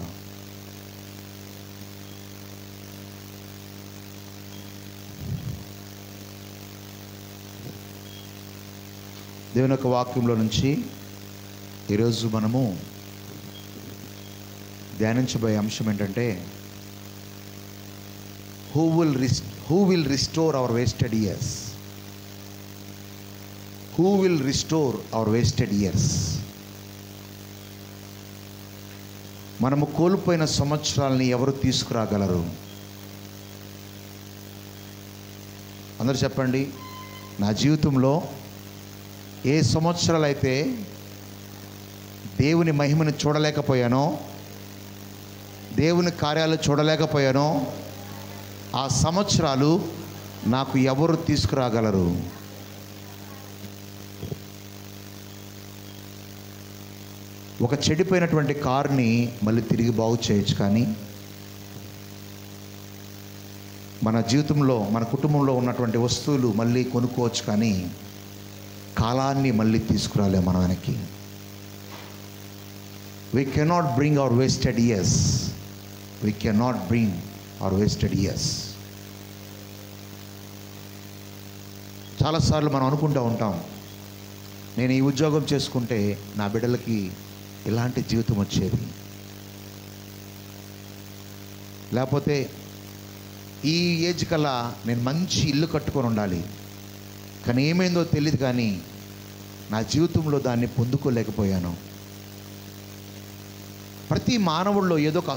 దేవుని యొక్క వాక్యంలో నుంచి ఈరోజు మనము ధ్యానించబోయే అంశం ఏంటంటే who will restore our wasted years. Who will restore our wasted years? మనము కోల్పోయిన సంవత్సరాలని ఎవరు తీసుకురాగలరు? అందరూ చెప్పండి. నా జీవితంలో ఏ సంవత్సరాలు అయితే దేవుని మహిమను చూడలేకపోయానో, దేవుని కార్యాలు చూడలేకపోయానో ఆ సంవత్సరాలు నాకు ఎవరు తీసుకురాగలరు? ఒక చెడిపోయినటువంటి కార్ని మళ్ళీ తిరిగి బాగు చేయొచ్చు, కానీ మన జీవితంలో మన కుటుంబంలో ఉన్నటువంటి వస్తువులు మళ్ళీ కొనుక్కోవచ్చు, కానీ కాలాన్ని మళ్ళీ తీసుకురాలేము మనం వెనక్కి. We cannot bring our wasted years. We cannot bring our wasted years. చాలాసార్లు మనం అనుకుంటూ ఉంటాం, నేను ఈ ఉద్యోగం చేసుకుంటే నా బిడ్డలకి ఇలాంటి జీవితం వచ్చేది, లేకపోతే ఈ ఏజ్ కల్లా నేను మంచి ఇల్లు కట్టుకొని ఉండాలి. కానీ ఏమైందో తెలియదు, కానీ నా జీవితంలో దాన్ని పొందుకోలేకపోయాను. ప్రతి మానవుల్లో ఏదో ఒక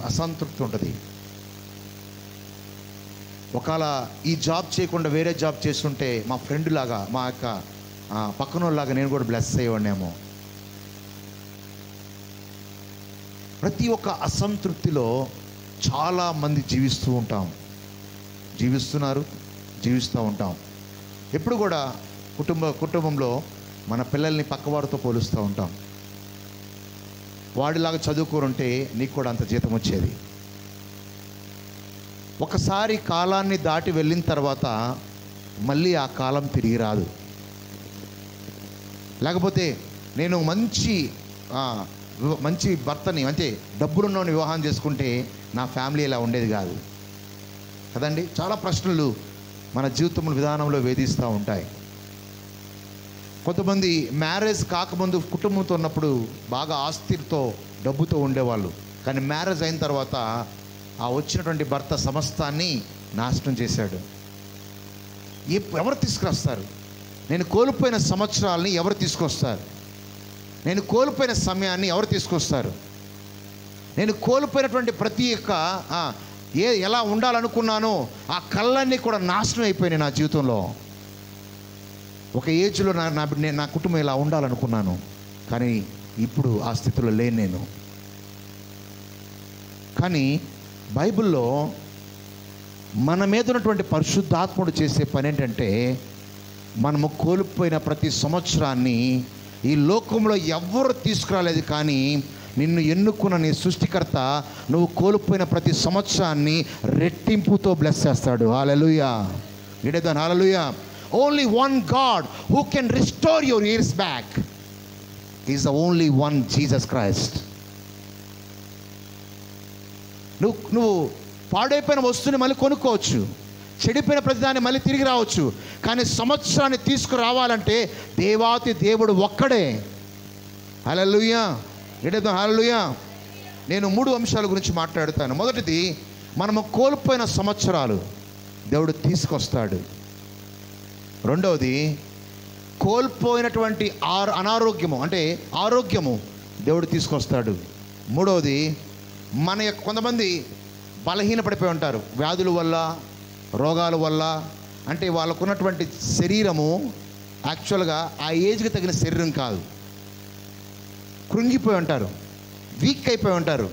అసంతృప్తి ఉంటుంది. ఒకవేళ ఈ జాబ్ చేయకుండా వేరే జాబ్ చేస్తుంటే మా ఫ్రెండ్ లాగా, మా యొక్క పక్కనోళ్ళలాగా నేను కూడా బ్లెస్ అయ్యేవాడినేమో. ప్రతి ఒక్క అసంతృప్తిలో చాలామంది జీవిస్తున్నారు, జీవిస్తూ ఉంటాం. ఎప్పుడు కూడా కుటుంబంలో మన పిల్లల్ని పక్కవారితో పోలుస్తూ ఉంటాం. వాడిలాగా చదువుకోరుంటే నీకు కూడా అంత జీతం వచ్చేది. ఒకసారి కాలాన్ని దాటి వెళ్ళిన తర్వాత మళ్ళీ ఆ కాలం తిరిగి రాదు. లేకపోతే నేను మంచి భర్తని, అంటే డబ్బులున్నోని వివాహం చేసుకుంటే నా ఫ్యామిలీ ఇలా ఉండేది కాదు కదండి. చాలా ప్రశ్నలు మన జీవితంలో విధానంలో వేధిస్తూ ఉంటాయి. కొంతమంది మ్యారేజ్ కాకముందు కుటుంబంతో ఉన్నప్పుడు బాగా ఆస్తితో డబ్బుతో ఉండేవాళ్ళు. కానీ మ్యారేజ్ అయిన తర్వాత ఆ వచ్చినటువంటి భర్త సమస్తాన్ని నాశనం చేశాడు. ఎవరు తీసుకొస్తారు? నేను కోల్పోయిన సంవత్సరాలని ఎవరు తీసుకొస్తారు? నేను కోల్పోయిన సమయాన్ని ఎవరు తీసుకొస్తారు? నేను కోల్పోయినటువంటి ప్రతి ఒక్క ఎలా ఉండాలనుకున్నానో ఆ కళ్ళన్నీ కూడా నాశనం అయిపోయినాయి నా జీవితంలో. ఒక ఏజ్లో నా కుటుంబం ఇలా ఉండాలనుకున్నాను, కానీ ఇప్పుడు ఆ స్థితిలో లేను నేను. కానీ బైబిల్లో మన మీద ఉన్నటువంటి పరిశుద్ధాత్ముడు చేసే పని ఏంటంటే, మనము కోల్పోయిన ప్రతి సంవత్సరాన్ని ఈ లోకంలో ఎవ్వరు తీసుకురాలేదు, కానీ నిన్ను ఎన్నుకున్న నీ సృష్టికర్త నువ్వు కోల్పోయిన ప్రతి సంవత్సరాన్ని రెట్టింపుతో బ్లెస్ చేస్తాడు. హల్లెలూయా, ఇడేదాన్ హల్లెలూయా. Only one God who can restore your years back is the only one, Jesus Christ. నువ్వు పాడైపోయిన వస్తువుని మళ్ళీ కొనుక్కోవచ్చు, చెడిపోయిన ప్రతిదాన్ని మళ్ళీ తిరిగి రావచ్చు, కానీ సంవత్సరాన్ని తీసుకురావాలంటే దేవాతి దేవుడు ఒక్కడే. హల్లెలూయా, హల్లెలూయా. నేను 3 అంశాల గురించి మాట్లాడుతాను. మొదటిది, మనము కోల్పోయిన సంవత్సరాలు దేవుడు తీసుకొస్తాడు. రెండవది, కోల్పోయినటువంటి అనారోగ్యము అంటే ఆరోగ్యము దేవుడు తీసుకొస్తాడు. మూడవది, కొంతమంది బలహీనపడిపోయి ఉంటారు వ్యాధుల వల్ల, రోగాల వల్ల. అంటే వాళ్ళకున్నటువంటి శరీరము యాక్చువల్గా ఆ ఏజ్కి తగిన శరీరం కాదు, కృంగిపోయి ఉంటారు, వీక్ అయిపోయి ఉంటారు.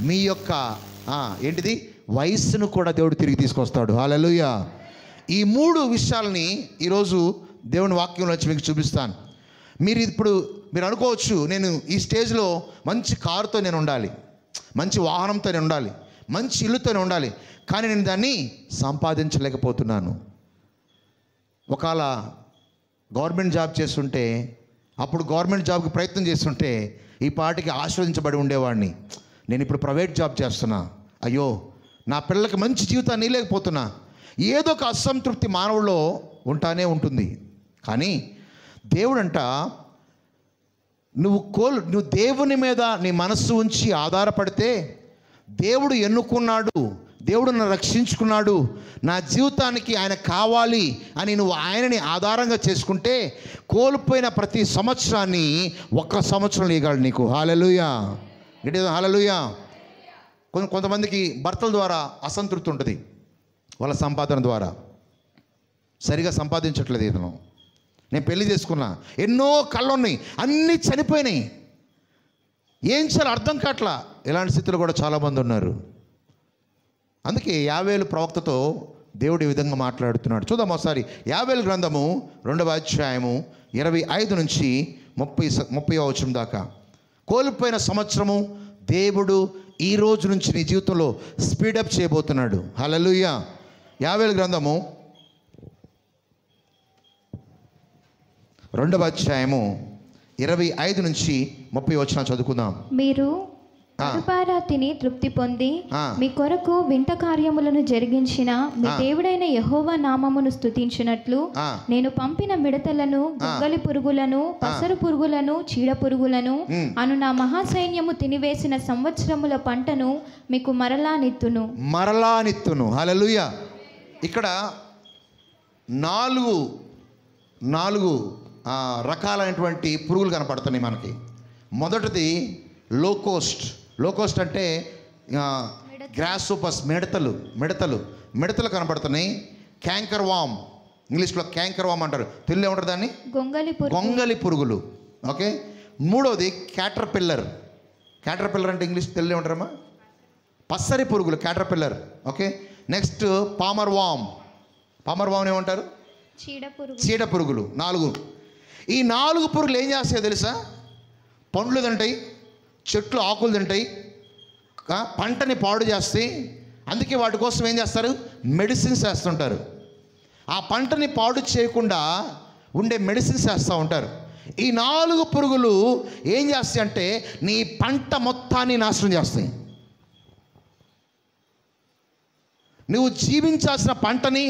మీ యొక్క ఏంటిది వయస్సును కూడా దేవుడు తిరిగి తీసుకొస్తాడు. హల్లెలూయా. ఈ 3 విషయాలని ఈరోజు దేవుని వాక్యంలో వచ్చి మీకు చూపిస్తాను. మీరు అనుకోవచ్చు, నేను ఈ స్టేజ్లో మంచి కారుతో నేను ఉండాలి, మంచి వాహనంతో నేను ఉండాలి, మంచి ఇల్లుతో ఉండాలి, కానీ నేను దాన్ని సంపాదించలేకపోతున్నాను. ఒకవేళ గవర్నమెంట్ జాబ్ చేస్తుంటే, అప్పుడు గవర్నమెంట్ జాబ్కి ప్రయత్నం చేస్తుంటే ఈ పాటికి ఆశీర్వదించబడి ఉండేవాడిని. నేను ఇప్పుడు ప్రైవేట్ జాబ్ చేస్తున్నా, అయ్యో నా పిల్లలకి మంచి జీవితాన్ని లేకపోతున్నా. ఏదో ఒక అసంతృప్తి మానవుల్లో ఉంటానే ఉంటుంది. కానీ దేవుడంట, నువ్వు దేవుని మీద నీ మనస్సు ఉంచి ఆధారపడితే, దేవుడు ఎన్నుకున్నాడు, దేవుడు నన్ను రక్షించుకున్నాడు, నా జీవితానికి ఆయన కావాలి అని నువ్వు ఆయనని ఆధారంగా చేసుకుంటే కోల్పోయిన ప్రతి సంవత్సరాన్ని 1 సంవత్సరం ఇవ్వగలడు నీకు. హల్లెలూయా, హల్లెలూయా. కొంతమందికి భర్తల ద్వారా అసంతృప్తి ఉంటుంది, వాళ్ళ సంపాదన ద్వారా సరిగా సంపాదించట్లేదు. ఇతను, నేను పెళ్లి చేసుకున్నా, ఎన్నో కళ్ళు ఉన్నాయి, అన్నీ చనిపోయినాయి, ఏం చేయాలో అర్థం కావట్లా. ఇలాంటి స్థితిలో కూడా చాలామంది ఉన్నారు. అందుకే యావేలు ప్రవక్తతో దేవుడు ఈ విధంగా మాట్లాడుతున్నాడు. చూద్దాం ఒకసారి. యావేలు గ్రంథము 2వ అధ్యాయము 25 నుంచి 30వ వచనం దాకా. కోల్పోయిన సంవత్సరము దేవుడు ఈ రోజు నుంచి నీ జీవితంలో స్పీడప్ చేయబోతున్నాడు. హల్లెలూయా. యావేలు గ్రంథము 2వ అధ్యాయము 25 నుంచి 30 వచనాలు చదువుకుందాం. మీరు కడుపారా తిని తృప్తి పొంది మీ కొరకు వింత కార్యములను జరిగించిన మీ దేవుడైన యెహోవా నామమును స్తుతించినట్లు నేను పంపిన మిడతలను, గొంగలి పురుగులను, పసరు పురుగులను, చీడ పురుగులను అను నా మహాసైన్యము తినివేసిన సంవత్సరముల పంటను మీకు మరలా నిత్తును. హల్లెలూయా. ఇక్కడ 4 రకాలైనటువంటి పురుగులు కనపడుతున్నాయి మనకి. మొదటిది లోకోస్ట్ అంటే గ్రాస్ సూపర్స్, మిడతలు కనపడుతున్నాయి. క్యాంకర్ వామ్, ఇంగ్లీష్లో క్యాంకర్ వామ్ అంటారు, తెలుగులో ఏమంటారు దాన్ని? గొంగలి పురుగులు. ఓకే. మూడోది క్యాటర్ పిల్లర్ అంటే ఇంగ్లీష్ తెలుగులో ఏమంటారమ్మా? పసరి పురుగులు, క్యాటర్పిల్లర్. ఓకే, నెక్స్ట్ పామర్ వామ్. పామర్ వామ్ ఏమంటారు? చీడ పురుగులు. 4. ఈ 4 పురుగులు ఏం చేస్తాయో తెలుసా? పండ్లు తింటాయి, చెట్లు ఆకులు తింటాయి, పంటని పాడు చేస్తాయి. అందుకే వాటి కోసం ఏం చేస్తారు? మెడిసిన్స్ వేస్తుంటారు. ఆ పంటని పాడు చేయకుండా ఉండే మెడిసిన్స్ వేస్తూ ఉంటారు. ఈ 4 పురుగులు ఏం చేస్తాయి అంటే నీ పంట మొత్తాన్ని నాశనం చేస్తాయి. నువ్వు జీవించాల్సిన పంటని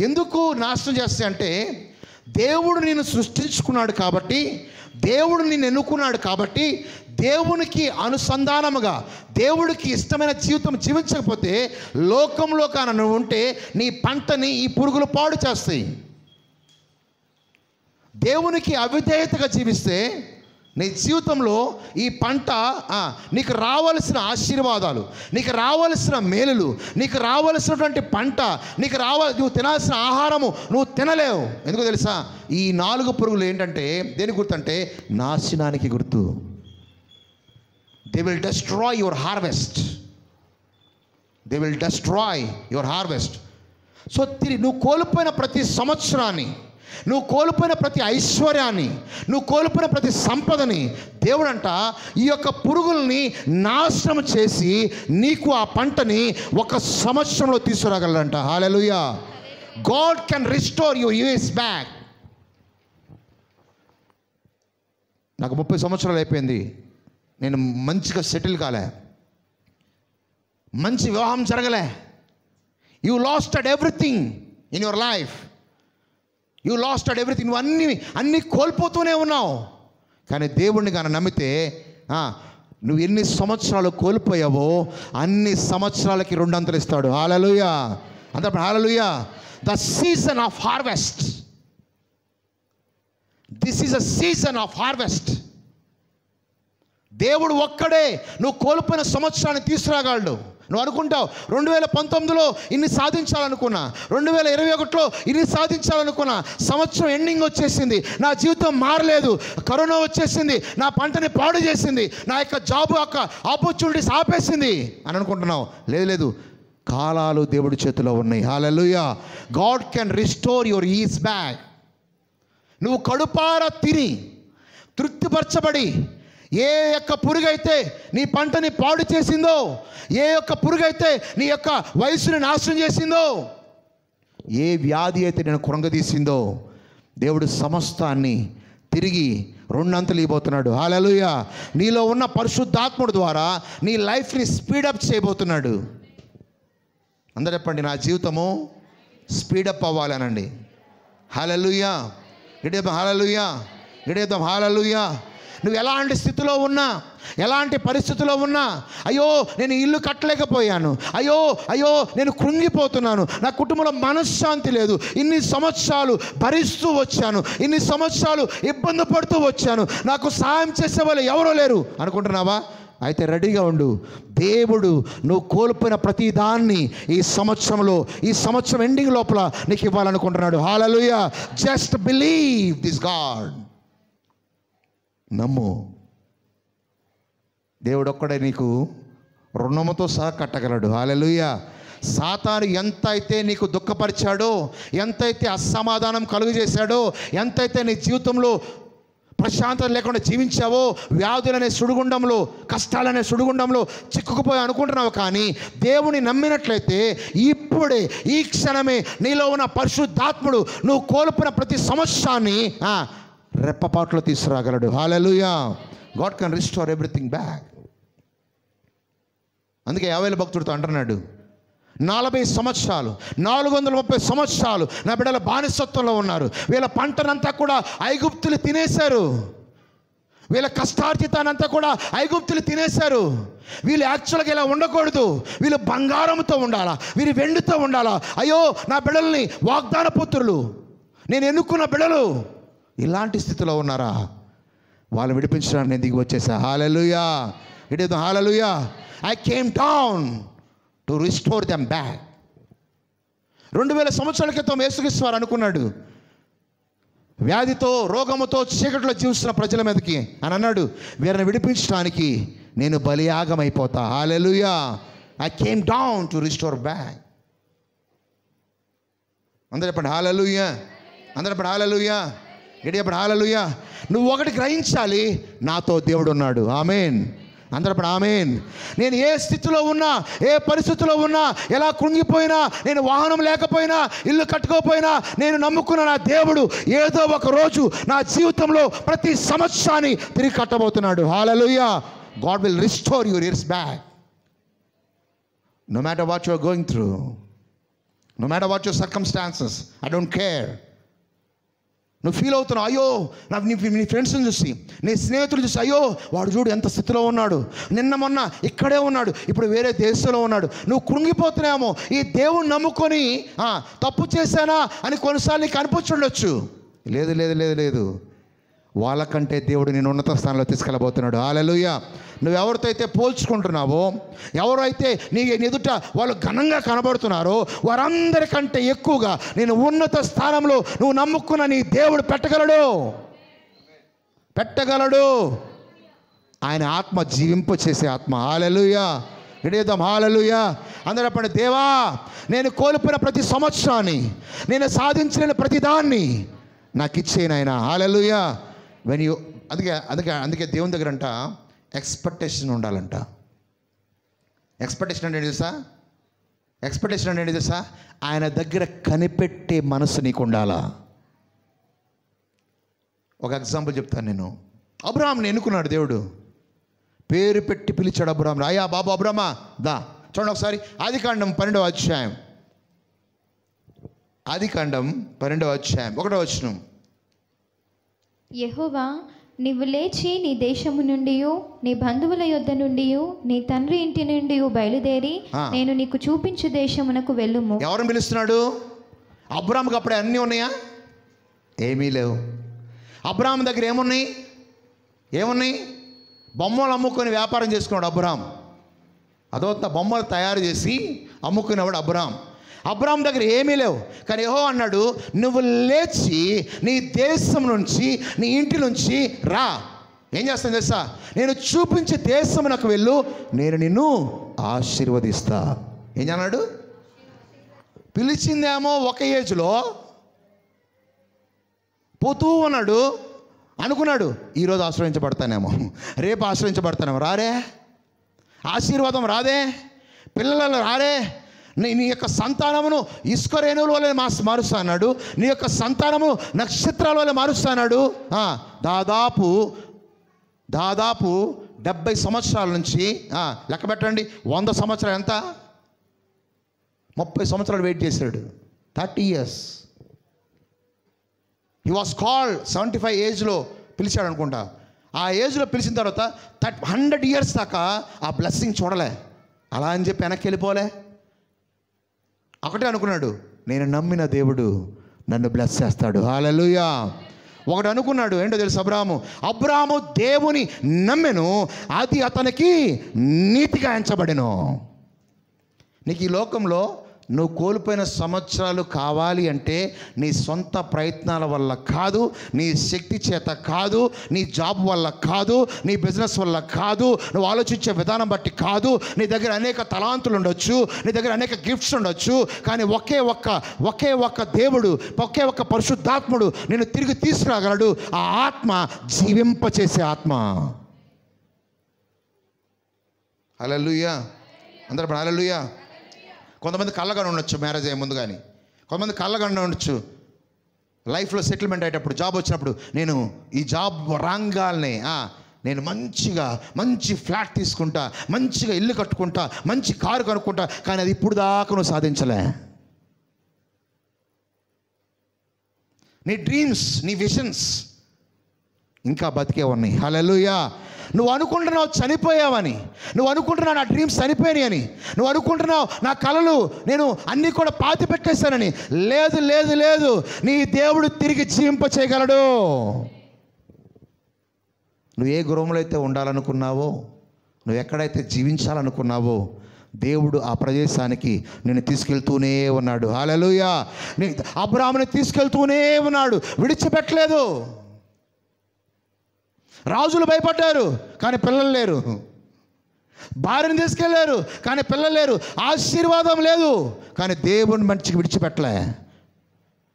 ఎందుకు నాశనం చేస్తాయి అంటే, దేవుడు నిన్ను సృష్టించుకున్నాడు కాబట్టి, దేవుడు నిన్ను ఎన్నుకున్నాడు కాబట్టి, దేవునికి అనుసంధానముగా దేవుడికి ఇష్టమైన జీవితం జీవించకపోతే, లోకంలో కాన నువ్వు ఉంటే నీ పంటని ఈ పురుగులు పాడు చేస్తాయి. దేవునికి అవిధేయతగా జీవిస్తే నీ జీవితంలో ఈ పంట నీకు రావలసిన ఆశీర్వాదాలు, నీకు రావలసిన మేలులు, నీకు రావలసినటువంటి పంట, నువ్వు తినాల్సిన ఆహారము నువ్వు తినలేవు. ఎందుకో తెలుసా? ఈ 4 పురుగులు ఏంటంటే దేనికి గుర్తు అంటే నాశనానికి గుర్తు. They will destroy your harvest. They will destroy your harvest. So నువ్వు కోల్పోయిన ప్రతి సంవత్సరాన్ని, నువ్వు కోల్పోయిన ప్రతి ఐశ్వర్యాన్ని, నువ్వు కోల్పోయిన ప్రతి సంపదని దేవుడంట ఈ యొక్క పురుగుల్ని నాశనం చేసి నీకు ఆ పంటని 1 సంవత్సరంలో తీసుకురాగలరంట. Hallelujah. God can restore your years back. నాకు 30 సంవత్సరాలు అయిపోయింది. నేను మంచిగా సెటిల్ కాలే, మంచి వివాహం జరగలే. You lasted everything in your life. You lasted everything. నువ్వు అన్నీ కోల్పోతూనే ఉన్నావు. కానీ దేవుణ్ణి కానీ నమ్మితే నువ్వు ఎన్ని సంవత్సరాలు కోల్పోయావో అన్ని సంవత్సరాలకి 2 అంతలు ఇస్తాడు. హల్లెలూయా. అందరూ hallelujah. The season of harvest. This is a season of harvest. దేవుడు ఒక్కడే నువ్వు కోల్పోయిన సంవత్సరాన్ని తీసుకురాగలడు. నువ్వు అనుకుంటావు 2019లో ఇన్ని సాధించాలనుకున్నా, 2021లో ఇన్ని సాధించాలనుకున్నా, సంవత్సరం ఎండింగ్ వచ్చేసింది, నా జీవితం మారలేదు, కరోనా వచ్చేసింది, నా పంటని పాడు చేసింది, నా యొక్క జాబ్ యొక్క ఆపర్చునిటీస్ ఆపేసింది అని అనుకుంటున్నావు. లేదు, కాలాలు దేవుడి చేతిలో ఉన్నాయి. Hallelujah. God can restore your years back. నువ్వు కడుపారా తిని తృప్తిపరచబడి, ఏ యొక్క పురుగైతే నీ పంటని పాడు చేసిందో, ఏ యొక్క పురుగైతే నీ యొక్క వయసుని నాశనం చేసిందో, ఏ వ్యాధి అయితే నేను కృంగదీసిందో, దేవుడు సమస్తాన్ని తిరిగి 2 అంతలు ఇవ్వబోతున్నాడు. హల్లెలూయా. నీలో ఉన్న పరిశుద్ధాత్ముడు ద్వారా నీ లైఫ్ని స్పీడప్ చేయబోతున్నాడు. అందరూ చెప్పండి, నా జీవితము స్పీడప్ అవ్వాలనండి. హల్లెలూయా. ఇడేద్దాం హల్లెలూయా. ఇడేద్దాం హల్లెలూయా. నువ్వు ఎలాంటి స్థితిలో ఉన్నా, ఎలాంటి పరిస్థితిలో ఉన్నా, అయ్యో నేను ఇల్లు కట్టలేకపోయాను, అయ్యో నేను కృంగిపోతున్నాను, నా కుటుంబంలో మనశ్శాంతి లేదు, ఇన్ని సంవత్సరాలు భరిస్తూ వచ్చాను, ఇన్ని సంవత్సరాలు ఇబ్బంది పడుతూ వచ్చాను, నాకు సహాయం చేసే వాళ్ళు ఎవరో లేరు అనుకుంటున్నావా? అయితే రెడీగా ఉండు. దేవుడు నువ్వు కోల్పోయిన ప్రతి దాన్ని ఈ సంవత్సరం ఎండింగ్ లోపల నీకు ఇవ్వాలనుకుంటున్నాడు. Hallelujah. Just believe this God. నమ్ము. దేవుడు ఒక్కడే నీకు రుణముతో సహా కట్టగలడు. హల్లెలూయా. సాతాను ఎంత అయితే నీకు దుఃఖపరిచాడో, ఎంతైతే అసమాధానం కలుగు చేశాడో, ఎంతైతే నీ జీవితంలో ప్రశాంతత లేకుండా జీవించావో, వ్యాధులనే సుడిగుండంలో, కష్టాలనే సుడిగుండంలో చిక్కుకుపోయి అనుకుంటున్నావు. కానీ దేవుని నమ్మినట్లయితే ఇప్పుడే ఈ క్షణమే నీలో ఉన్న పరిశుద్ధాత్ముడు నువ్వు కోల్పోయిన ప్రతి సంవత్సరాన్ని రెప్పపాట్లో తీసుకురాగలడు. Hallelujah. God can restore everything back. అందుకే యావేలు భక్తుడితో అంటున్నాడు, 40 సంవత్సరాలు 430 సంవత్సరాలు నా బిడ్డల బానిసత్వంలో ఉన్నారు. వీళ్ళ పంటనంతా కూడా ఐగుప్తులు తినేశారు, వీళ్ళ కష్టార్జితానంతా కూడా ఐగుప్తులు తినేశారు. వీళ్ళు యాక్చువల్గా ఇలా ఉండకూడదు, వీళ్ళు బంగారంతో ఉండాలా, వీళ్ళు వెండితో ఉండాలా. అయ్యో నా బిడ్డల్ని వాగ్దాన పుత్రులు, నేను ఎన్నుకున్న బిడ్డలు ఇలాంటి స్థితిలో ఉన్నారా? వాళ్ళు విడిపించడానికి నేను దిగి వచ్చేసా. హల్లెలూయా. ఇదేదో hallelujah. I came down to restore them back. 2000 సంవత్సరాల క్రితం యేసుక్రీస్తు వారు అనుకున్నాడు, వ్యాధితో రోగముతో చీకటిలో జీవిస్తున్న ప్రజల మీదకి అని అన్నాడు, వీరిని విడిపించడానికి నేను బలియాగమైపోతా. Hallelujah. I came down to restore back. అందరూ చెప్పండి హల్లెలూయా. అందరూ చెప్పండి హల్లెలూయా. గట్టిగా చెప్పండి హల్లెలూయా. నువ్వు ఒకటి గ్రహించాలి, నాతో దేవుడు ఉన్నాడు. ఆమేన్. అందరూ చెప్పండి ఆమేన్. నేను ఏ స్థితిలో ఉన్నా, ఏ పరిస్థితిలో ఉన్నా, ఎలా కృంగిపోయినా, నేను వాహనం లేకపోయినా, ఇల్లు కట్టుకోకపోయినా, నేను నమ్ముకున్న నా దేవుడు ఏదో ఒక రోజు నా జీవితంలో ప్రతి సంవత్సరాన్ని తిరిగి కట్టబోతున్నాడు. హల్లెలూయా. God will restore your years back. No matter what you are going through, no matter what your circumstances, I don't care. నువ్వు ఫీల్ అవుతున్నావు, అయ్యో నాకు నీ ఫ్రెండ్స్ని చూసి, నీ స్నేహితులు చూసి, అయ్యో వాడు చూడు ఎంత స్థితిలో ఉన్నాడు, నిన్న మొన్న ఇక్కడే ఉన్నాడు, ఇప్పుడు వేరే దేశంలో ఉన్నాడు. నువ్వు కృంగిపోతున్నాయేమో. ఈ దేవుణ్ణి నమ్ముకొని తప్పు చేశానా అని కొన్నిసార్లు నీకు అనిపించుండొచ్చు. లేదు లేదు లేదు లేదు, వాళ్ళకంటే దేవుడు నేను ఉన్నత స్థానంలో తీసుకెళ్ళబోతున్నాడు. హల్లెలూయా. నువ్వెవరితో అయితే పోల్చుకుంటున్నావో, ఎవరైతే నీ ఎదుట వాళ్ళు ఘనంగా కనబడుతున్నారో, వారందరికంటే ఎక్కువగా నేను ఉన్నత స్థానంలో నువ్వు నమ్ముకున్న నీ దేవుడు పెట్టగలడు. ఆయన ఆత్మ జీవింప చేసే ఆత్మ. హల్లెలూయా. విడేద్దాం హల్లెలూయా. అందరూ చెప్పండి, దేవా నేను కోల్పోయిన ప్రతి సంవత్సరాన్ని, నేను సాధించిన ప్రతి దాన్ని నాకు ఇచ్చేయను ఆయన. హల్లెలూయా. అందుకే దేవుని దగ్గర అంట ఎక్స్పెక్టేషన్ ఉండాలంట. ఎక్స్పెక్టేషన్ అంటే ఏంటి తెలుసా? ఆయన దగ్గర కనిపెట్టే మనసు నీకు ఉండాలా. ఒక ఎగ్జాంపుల్ చెప్తాను నేను. అబ్రహాంని ఎన్నుకున్నాడు దేవుడు, పేరు పెట్టి పిలిచాడు అబ్రహాం. అయ్యా బాబు అబ్రహమా దా. చూడండి ఒకసారి ఆదికాండం 12వ అధ్యాయం. ఆదికాండం 12వ అధ్యాయం 1వ వచనం. యెహోవా నీవు లేచి నీ దేశము నుండి, నీ బంధువుల యొద్ద నుండి, నీ తండ్రి ఇంటి నుండి బయలుదేరి నేను నీకు చూపించే దేశమునకు వెళ్ళుము. ఎవరిని పిలుస్తున్నాడు? అబ్రాహాంకి అప్పుడే అన్నీ ఉన్నాయా? ఏమీ లేవు. అబ్రాహాం దగ్గర ఏమున్నాయి? బొమ్మలు అమ్ముకొని వ్యాపారం చేసుకున్నాడు అబ్రాహాం. అదొక బొమ్మలు తయారు చేసి అమ్ముకునేవాడు అబ్రాహాం దగ్గర ఏమీ లేవు. కానీ యెహోవా అన్నాడు, నువ్వు లేచి నీ దేశం నుంచి, నీ ఇంటి నుంచి రా. ఏం చేస్తాను తెలుసా? నేను చూపించే దేశమునకు వెళ్ళు, నేను నిన్ను ఆశీర్వదిస్తా. ఏం అన్నాడు? పిలిచిందేమో ఒక ఏజ్లో, పోతూ ఉన్నాడు. అనుకున్నాడు ఈరోజు ఆశ్రయించబడతానేమో, రేపు ఆశ్రయించబడతానేమో. రారే, ఆశీర్వాదం రాదే, పిల్లలు రారే, నీ యొక్క సంతానమును ఇసుక రేణువుల వల్ల మారుస్తా అన్నాడు, నీ యొక్క సంతానము నక్షత్రాల వల్ల మారుస్తా అన్నాడు. దాదాపు 70 సంవత్సరాల నుంచి లెక్క పెట్టండి, 100 సంవత్సరాలు ఎంత? 30 సంవత్సరాలు వెయిట్ చేశాడు. 30 years. హీ వాస్ కాల్డ్ 75 ఏజ్లో పిలిచాడు అనుకుంటా. ఆ ఏజ్లో పిలిచిన తర్వాత 100 years దాకా ఆ బ్లెస్సింగ్ చూడలే. అలా అని చెప్పి వెనక్కి వెళ్ళిపోలే. ఒకటే అనుకున్నాడు, నేను నమ్మిన దేవుడు నన్ను బ్లెస్ చేస్తాడు. హల్లెలూయా. ఒకటి అనుకున్నాడు, ఏంటో తెలుసు? అబ్రాహాము దేవుని నమ్మెను, అది అతనికి నీతిగా ఎంచబడెను. నీకు ఈ లోకంలో నువ్వు కోల్పోయిన సంవత్సరాలు కావాలి అంటే నీ సొంత ప్రయత్నాల వల్ల కాదు, నీ శక్తి చేత కాదు, నీ జాబ్ వల్ల కాదు, నీ బిజినెస్ వల్ల కాదు, నువ్వు ఆలోచించే విధానం బట్టి కాదు. నీ దగ్గర అనేక తలాంతులు ఉండొచ్చు, నీ దగ్గర అనేక గిఫ్ట్స్ ఉండొచ్చు, కానీ ఒకే ఒక్క దేవుడు, ఒకే ఒక్క పరిశుద్ధాత్ముడు నిన్ను తిరిగి తీసుకురాగలడు. ఆ ఆత్మ జీవింపచేసే ఆత్మ. హల్లెలూయా. అందరూ హల్లెలూయా. కొంతమంది కళ్ళగానే ఉండొచ్చు మ్యారేజ్ అయ్యే ముందు, కానీ కొంతమంది కళ్ళగానే ఉండొచ్చు లైఫ్లో సెటిల్మెంట్ అయ్యేటప్పుడు, జాబ్ వచ్చినప్పుడు, నేను ఈ జాబ్ రాగానే నేను మంచి ఫ్లాట్ తీసుకుంటా, మంచిగా ఇల్లు కట్టుకుంటా, మంచి కారు కనుక్కుంటా. కానీ అది ఇప్పుడు దాకా నువ్వు సాధించలే. నీ డ్రీమ్స్, నీ విజన్స్ ఇంకా బతికే ఉన్నాయి. హల్లెలూయా. నువ్వు అనుకుంటున్నావు చనిపోయావని, నువ్వు అనుకుంటున్నావు నా డ్రీమ్స్ చనిపోయాయి అని, నువ్వు అనుకుంటున్నావు నా కలలు నేను అన్నీ కూడా పాతి పెట్టేశానని. లేదు లేదు లేదు, నీ దేవుడు తిరిగి జీవింప చేయగలడు. నువ్వు ఏ గృహంలో అయితే ఉండాలనుకున్నావో, నువ్వు ఎక్కడైతే జీవించాలనుకున్నావో, దేవుడు ఆ ప్రదేశానికి నిన్ను తీసుకెళ్తూనే ఉన్నాడు. హల్లెలూయా. అబ్రాహాముని తీసుకెళ్తూనే ఉన్నాడు, విడిచిపెట్టలేదు. రాజులు భయపడ్డారు కానీ పిల్లలు లేరు. భార్యను తీసుకెళ్ళారు కానీ పిల్లలు లేరు, ఆశీర్వాదం లేదు. కానీ దేవుడిని మంచిగా విడిచిపెట్టలే.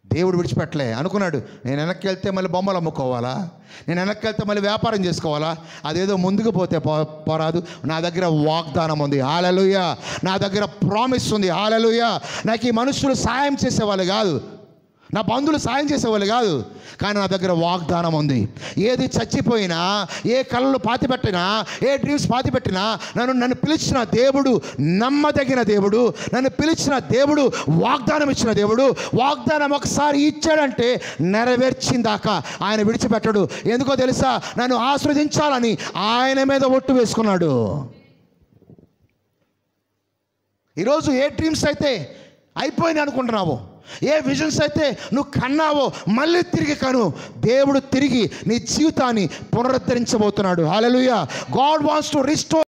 దేవుడు విడిచిపెట్టలే. అనుకున్నాడు, నేను వెనక్కి వెళ్తే మళ్ళీ బొమ్మలు అమ్ముకోవాలా, నేను వెనక్కి వెళ్తే మళ్ళీ వ్యాపారం చేసుకోవాలా, అదేదో ముందుకు పోతే పోరాదు. నా దగ్గర వాగ్దానం ఉంది, హల్లెలూయా. నా దగ్గర ప్రామిస్ ఉంది, హల్లెలూయా. నాకు ఈ మనుషులు సాయం చేసేవాళ్ళు కాదు, నా బంధువులు సాయం చేసేవాళ్ళు కాదు, కానీ నా దగ్గర వాగ్దానం ఉంది. ఏది చచ్చిపోయినా, ఏ కళలు పాతిపెట్టినా, ఏ డ్రీమ్స్ పాతిపెట్టినా, నన్ను పిలిచిన దేవుడు నమ్మదగిన దేవుడు, నన్ను పిలిచిన దేవుడు వాగ్దానం ఇచ్చిన దేవుడు. వాగ్దానం ఒకసారి ఇచ్చాడంటే నెరవేర్చిందాకా ఆయన విడిచిపెట్టడు. ఎందుకో తెలుసా? నన్ను ఆశీర్వదించాలని ఆయన మీద ఒట్టు వేసుకున్నాడు. ఈరోజు ఏ డ్రీమ్స్ అయితే అయిపోయినాయి అనుకుంటున్నావో, ఏ విజన్స్ అయితే నువ్వు కన్నావో, మళ్ళీ తిరిగి కను. దేవుడు తిరిగి నీ జీవితాన్ని పునరుద్ధరించబోతున్నాడు. Hallelujah. God wants to restore